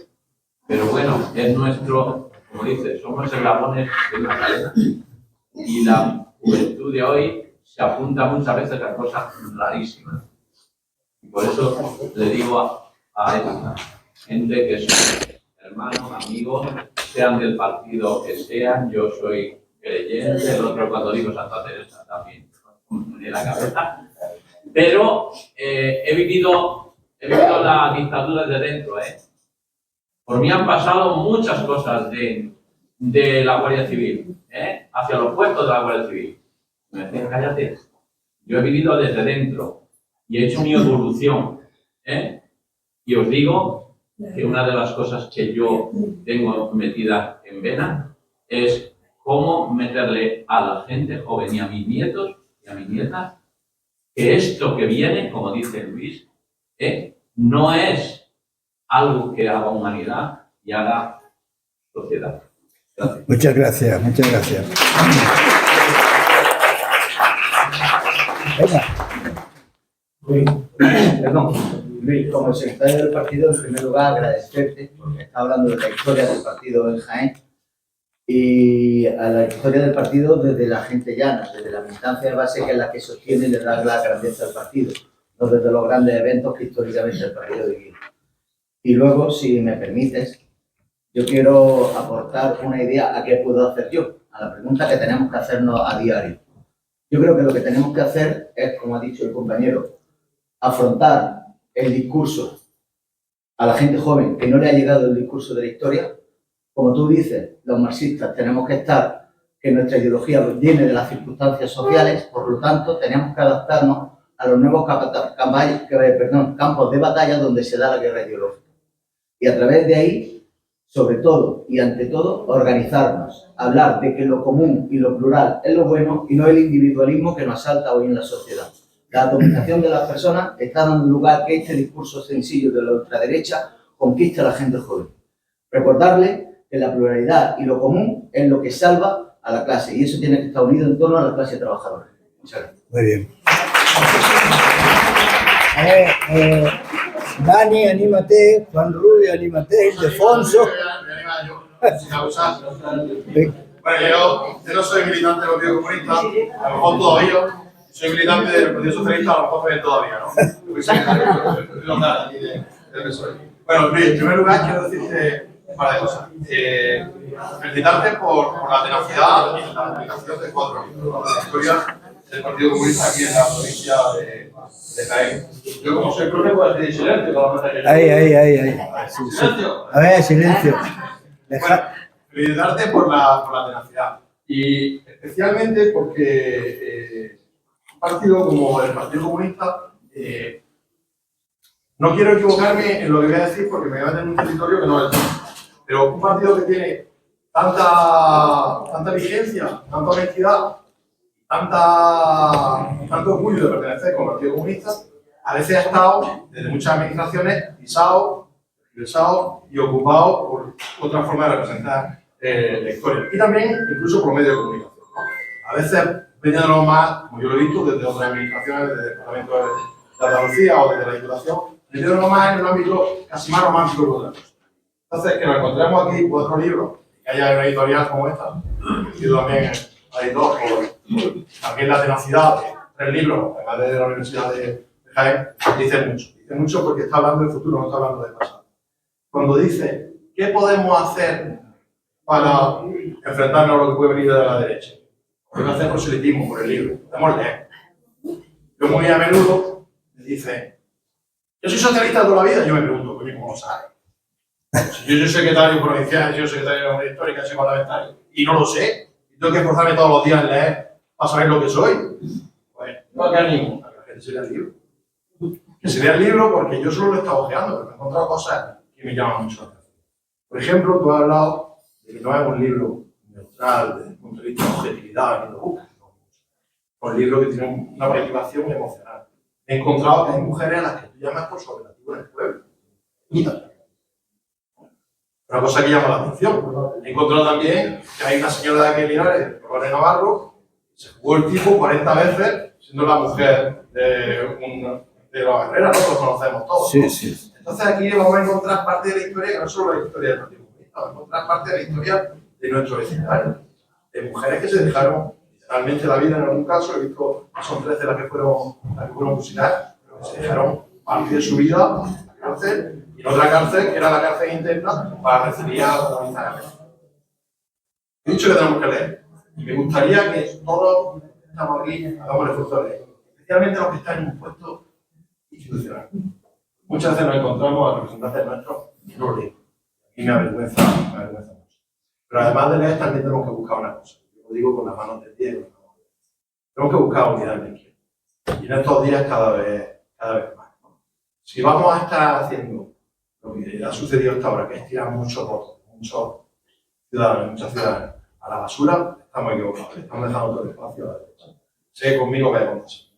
pero bueno, es nuestro, como dice, somos eslabones de una cadena. Y la juventud de hoy se apunta muchas veces a cosas rarísimas. Y por eso le digo a esta gente que son hermanos, amigos, sean del partido que sean, yo soy creyente, el otro cuando digo Santa Teresa también de la cabeza, pero he vivido la dictadura desde dentro, Por mí han pasado muchas cosas de la Guardia Civil, hacia los puestos de la Guardia Civil. Me decían, cállate. Yo he vivido desde dentro y he hecho mi evolución, Y os digo que una de las cosas que yo tengo metida en vena es cómo meterle a la gente joven y a mis nietos y a mis nietas que esto que viene, como dice Luis, no es algo que haga humanidad y haga sociedad. Gracias. Muchas gracias, muchas gracias. Venga. Luis, como secretario del partido, en primer lugar agradecerte, porque está hablando de la historia del partido en Jaén, y a la historia del partido desde la gente llana, desde la militancia de base, que es la que sostiene y le da la grandeza al partido, no desde los grandes eventos que históricamente el partido vivió. Y luego, si me permites, yo quiero aportar una idea a qué puedo hacer yo, a la pregunta que tenemos que hacernos a diario. Yo creo que lo que tenemos que hacer es, como ha dicho el compañero, afrontar el discurso a la gente joven que no le ha llegado el discurso de la historia. Como tú dices, los marxistas tenemos que estar, que nuestra ideología viene de las circunstancias sociales, por lo tanto tenemos que adaptarnos a los nuevos campos de batalla donde se da la guerra ideológica. Y a través de ahí, sobre todo y ante todo, organizarnos, hablar de que lo común y lo plural es lo bueno y no el individualismo que nos asalta hoy en la sociedad. La dominación de las personas está dando lugar a que este discurso sencillo de la ultraderecha conquiste a la gente joven. Recordarle que la pluralidad y lo común es lo que salva a la clase y eso tiene que estar unido en torno a la clase trabajadora. Muchas gracias. Muy bien. Dani, anímate. Juan Rubio, anímate. Ildefonso. Sin abusar. Bueno, yo no soy militante del Partido Comunista, a lo mejor todavía. Soy militante del Partido Socialista, a lo mejor todavía, ¿no? Bueno, Luis, en primer lugar quiero decirte un par de cosas. Felicitarte por la tenacidad y la publicación de 4 libros de la historia del Partido Comunista aquí en la provincia de Jaén. Yo, como soy propio, puedo decir silencio. Ahí. Silencio. A ver, silencio. Bueno, felicitarte por la tenacidad. Y especialmente porque un partido como el Partido Comunista, no quiero equivocarme en lo que voy a decir porque me voy a meter en un territorio que no es el mío, pero un partido que tiene tanta vigencia, tanta honestidad, tanto orgullo de pertenecer como Partido Comunista, a veces ha estado desde muchas administraciones pisado, regresado y ocupado por otra forma de representar la historia. Y también incluso por medios de comunicación, ¿no? A veces veniéndonos más, como yo lo he visto, desde otras administraciones, desde el Departamento de Andalucía o desde la Diputación, metiéndonos más en un ámbito casi más romántico que otra cosa. Entonces, que nos encontremos aquí 4 libros, que haya una editorial como esta, y también hay 2, también la tenacidad de 3 libros, además de la Universidad de Jaén, dice mucho porque está hablando del futuro, no está hablando del pasado. Cuando dice, ¿qué podemos hacer para enfrentarnos a lo que puede venir de la derecha? Podemos hacer proselitismo por el libro, podemos leer. Yo muy a menudo me dicen, yo soy socialista toda la vida, yo me pregunto, ¿cómo lo sabes? Si yo soy secretario provincial, yo soy secretario de memoria histórica, soy parlamentario, y no lo sé, y tengo que esforzarme todos los días en leer para saber lo que soy. Pues, no que animo a que la gente se lea el libro. Que se lea el libro porque yo solo lo he estado ojeando, pero me he encontrado cosas que me llaman mucho la atención. Por ejemplo, tú has hablado de que no es un libro neutral desde el punto de vista de objetividad, ni lo buscas. Es un libro que tiene una motivación emocional. he encontrado que hay mujeres a las que tú llamas por su apelativo en el pueblo. Mira. Una cosa que llama la atención. He encontrado también que hay una señora de aquí en Linares, Dolores Navarro, se jugó el tipo 40 veces siendo la mujer de los Herrera, ¿no? Lo conocemos todos. Sí, ¿no? sí. Entonces aquí vamos a encontrar parte de la historia, que no solo la historia del Partido Comunista, vamos a encontrar parte de la historia de nuestro vecindario. De mujeres que se dejaron literalmente la vida en algún caso, he visto que son 13 las que fueron fusiladas, pero que se dejaron parte de su vida en la cárcel, y en otra cárcel, que era la cárcel interna, para recibir a los comunistas. He dicho que tenemos que leer, y me gustaría que todos que estamos aquí hagamos el esfuerzo de leer, especialmente los que están en un puesto institucional. Muchas veces nos encontramos a representantes nuestros y no lo leemos. Y me avergüenza mucho. Pero además de leer, también tenemos que buscar una cosa. Yo lo digo con las manos de pie. Tenemos que buscar unidad en la izquierda. Y en estos días cada vez más. Si vamos a estar haciendo lo que ha sucedido hasta ahora, que es tirar muchos votos, muchas ciudadanas a la basura, estamos equivocados. Estamos dejando todo el espacio a la derecha. Sé conmigo que hay contagios.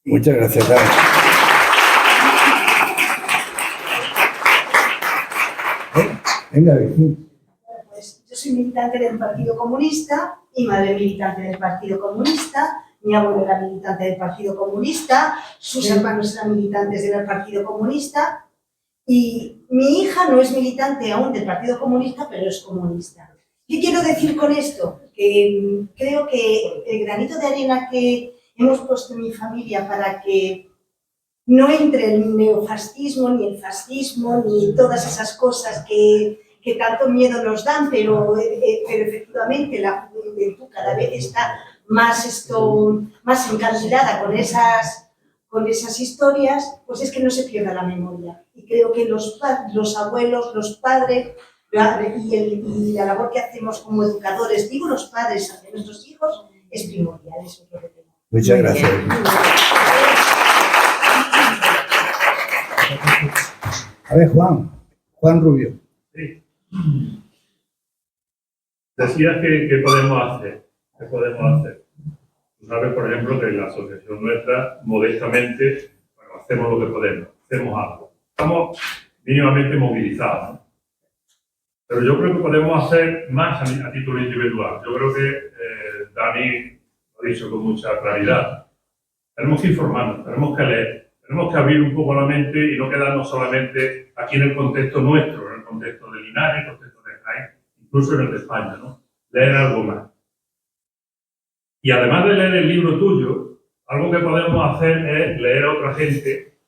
Muchas gracias, Carlos. Venga, Virginia. Pues yo soy militante del Partido Comunista, mi madre es militante del Partido Comunista, mi abuelo era militante del Partido Comunista, sus hermanos eran militantes del Partido Comunista y mi hija no es militante aún del Partido Comunista, pero es comunista. ¿Qué quiero decir con esto? Que creo que el granito de arena que hemos puesto en mi familia para que no entre el neofascismo, ni el fascismo, ni todas esas cosas que tanto miedo nos dan, pero efectivamente la juventud cada vez está más encandilada con esas historias, pues es que no se pierda la memoria. Y creo que los abuelos, los padres, y la labor que hacemos como educadores, digo los padres hacia nuestros hijos, es primordial. Eso es lo que tengo. Muchas gracias. A ver, Juan Rubio. Sí. Decías que podemos hacer. ¿Qué podemos hacer? Tú sabes, por ejemplo, que en la asociación nuestra, modestamente, bueno, hacemos lo que podemos, hacemos algo. Estamos mínimamente movilizados, ¿no? Pero yo creo que podemos hacer más a título individual. Yo creo que Dani lo ha dicho con mucha claridad. Tenemos que informarnos, tenemos que leer, tenemos que abrir un poco la mente y no quedarnos solamente aquí en el contexto nuestro, en el contexto de Linares, en el contexto de Jaén, incluso en el de España, ¿no? Leer algo más. Y además de leer el libro tuyo, algo que podemos hacer es leer a otra gente.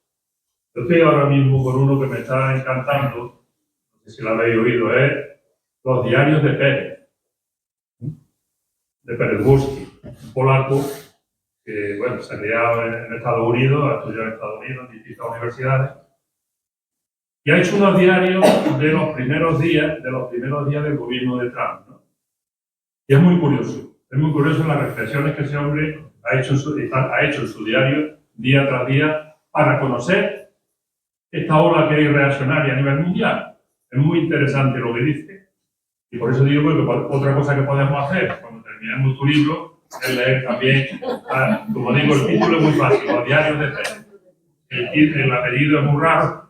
Yo estoy ahora mismo con uno que me está encantando, no sé si lo habéis oído, es Los diarios de Pérez Gusky, un polaco que, bueno, se ha criado en Estados Unidos, ha estudiado en Estados Unidos, en distintas universidades, y ha hecho unos diarios de los primeros días del gobierno de Trump, ¿no? Y es muy curioso las reflexiones que ese hombre ha hecho en su diario día tras día para conocer esta ola que hay reaccionaria a nivel mundial. Es muy interesante lo que dice. Y por eso digo que otra cosa que podemos hacer cuando terminemos tu libro es leer también, como digo, el título es muy fácil, Los diarios de Pérez. El apellido es muy raro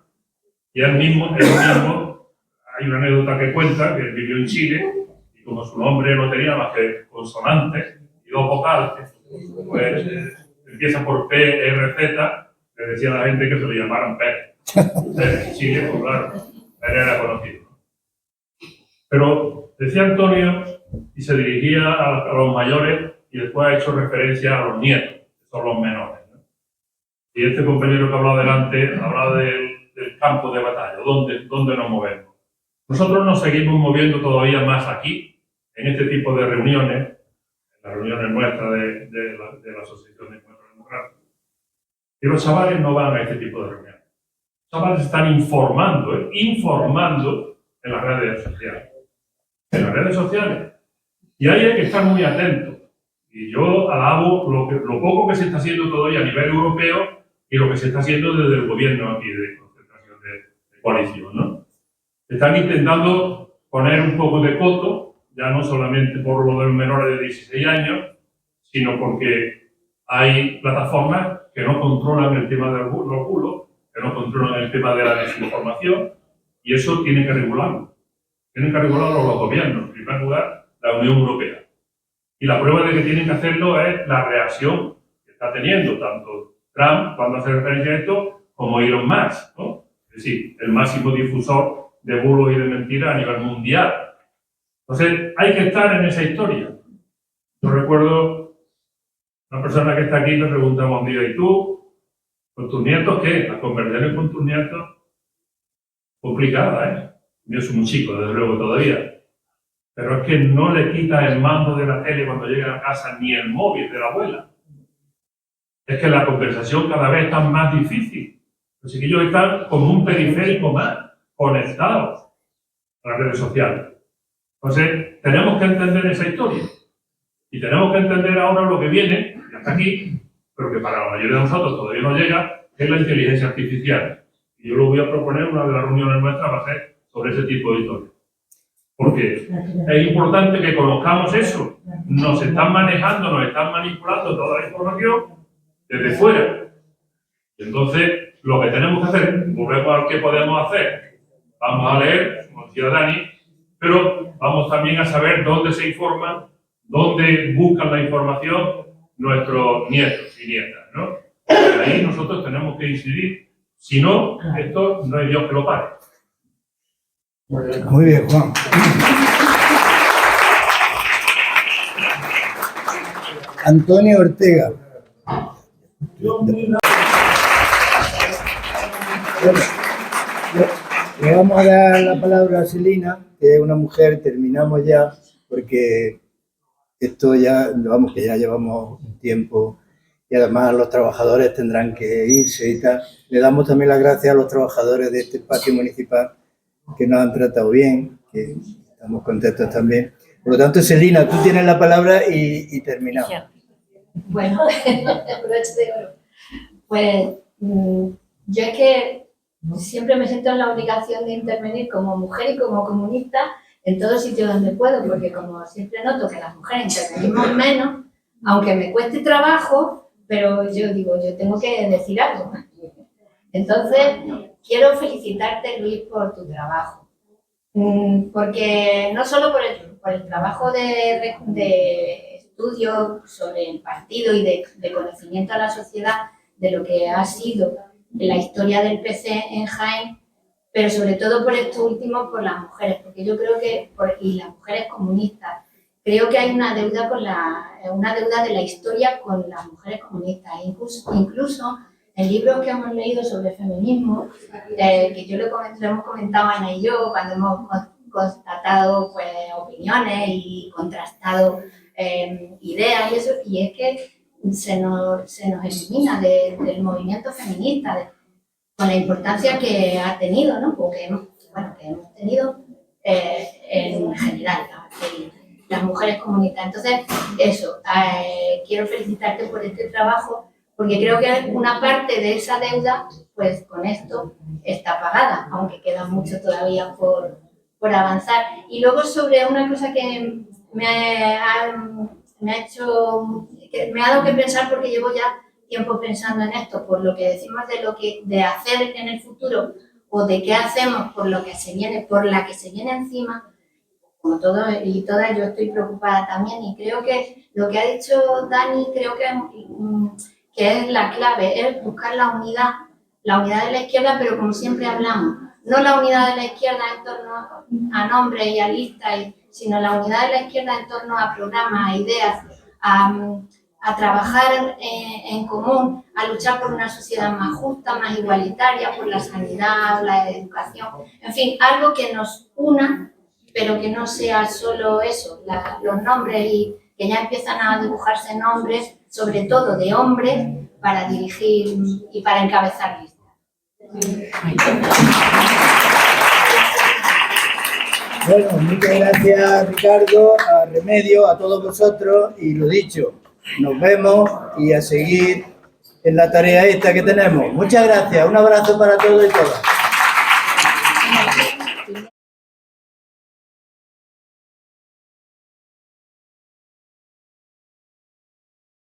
y él mismo, hay una anécdota que cuenta que él vivió en Chile y como su nombre no tenía más que consonantes y dos vocales, pues empieza por P, R, Z, le decía a la gente que se lo llamaran Pérez. En Chile, pues claro, él era conocido. Pero decía Antonio, y se dirigía a los mayores, y después ha hecho referencia a los nietos, que son los menores, ¿no? Y este compañero que ha hablado delante, hablaba del campo de batalla, ¿dónde nos movemos? Nosotros nos seguimos moviendo todavía más aquí, en este tipo de reuniones, en las reuniones nuestras de la Asociación de Encuentro Democrático. Y los chavales no van a este tipo de reuniones. Los chavales están informando en las redes sociales. En las redes sociales. Y ahí hay que estar muy atentos. Y yo alabo lo poco que se está haciendo todavía a nivel europeo y lo que se está haciendo desde el gobierno aquí de concentración de coalición, ¿no? Están intentando poner un poco de coto, ya no solamente por lo de los menores de 16 años, sino porque hay plataformas que no controlan el tema de los bulos, que no controlan el tema de la desinformación, y eso tiene que regularlo. Tienen que regularlo los gobiernos, en primer lugar, la Unión Europea. Y la prueba de que tienen que hacerlo es la reacción que está teniendo tanto Trump, cuando hace referencia a esto, como Elon Musk, ¿no? Es decir, el máximo difusor de bulos y de mentiras a nivel mundial. Entonces, hay que estar en esa historia. Yo recuerdo una persona que está aquí, le preguntamos un día, ¿y tú, con tus nietos qué? ¿Las conversaciones con tus nietos? Complicada, ¿eh? Yo soy muy chico, desde luego, todavía. Pero es que no le quita el mando de la tele cuando llega a casa ni el móvil de la abuela. Es que la conversación cada vez está más difícil. Así que ellos están como un periférico más, conectados a las redes sociales. Entonces, tenemos que entender esa historia. Y tenemos que entender ahora lo que viene, y hasta aquí, pero que para la mayoría de nosotros todavía no llega, que es la inteligencia artificial. Y yo lo voy a proponer, una de las reuniones nuestras va a ser sobre ese tipo de historia. Porque es importante que conozcamos eso. Nos están manejando, nos están manipulando toda la información desde fuera. Entonces, lo que tenemos que hacer, volvemos al que podemos hacer. Vamos a leer, como decía Dani, pero vamos también a saber dónde se informan, dónde buscan la información nuestros nietos y nietas, ¿no? Y ahí nosotros tenemos que incidir. Si no, esto no hay Dios que lo pare. Muy bien, Juan. Antonio Ortega. Le vamos a dar la palabra a Celina, que es una mujer, terminamos ya, porque esto ya, vamos, que ya llevamos un tiempo y además los trabajadores tendrán que irse y tal. Le damos también las gracias a los trabajadores de este espacio municipal que nos han tratado bien, que estamos contentos también. Por lo tanto, Celina, tú tienes la palabra y terminamos. Bueno, broche de oro. Pues yo es que siempre me siento en la obligación de intervenir como mujer y como comunista en todo sitio donde puedo, porque como siempre noto que las mujeres intervenimos menos, aunque me cueste trabajo, pero yo digo, yo tengo que decir algo. Entonces, quiero felicitarte, Luis, por tu trabajo. Porque no solo por el trabajo de estudio sobre el partido y de conocimiento a la sociedad de lo que ha sido la historia del PC en Jaén, pero sobre todo por esto último, por las mujeres, porque yo creo que, y las mujeres comunistas, creo que hay una deuda de la historia con las mujeres comunistas, incluso en libros que hemos leído sobre feminismo, que yo lo hemos comentado Ana y yo cuando hemos constatado pues, opiniones y contrastado ideas y eso, y es que se nos elimina del movimiento feminista, con la importancia que ha tenido, ¿no? Porque que hemos tenido en general las mujeres comunistas. Entonces, eso, quiero felicitarte por este trabajo, porque creo que una parte de esa deuda, pues con esto está pagada, aunque queda mucho todavía por avanzar. Y luego sobre una cosa que me ha dado que pensar, porque llevo ya tiempo pensando en esto, por lo que decimos de hacer en el futuro, o de qué hacemos por lo que se viene, por la que se viene encima, como todos y todas, yo estoy preocupada también, y creo que lo que ha dicho Dani, creo que es la clave, es buscar la unidad de la izquierda, pero como siempre hablamos, no la unidad de la izquierda en torno a nombres y a listas, sino la unidad de la izquierda en torno a programas, a ideas, a trabajar en común, a luchar por una sociedad más justa, más igualitaria, por la sanidad, la educación, en fin, algo que nos una, pero que no sea solo eso, los nombres, y que ya empiezan a dibujarse nombres, sobre todo de hombres, para dirigir y para encabezar listas. Bueno, muchas gracias, Ricardo, a Remedio, a todos vosotros, y lo dicho, nos vemos y a seguir en la tarea esta que tenemos. Muchas gracias, un abrazo para todos y todas.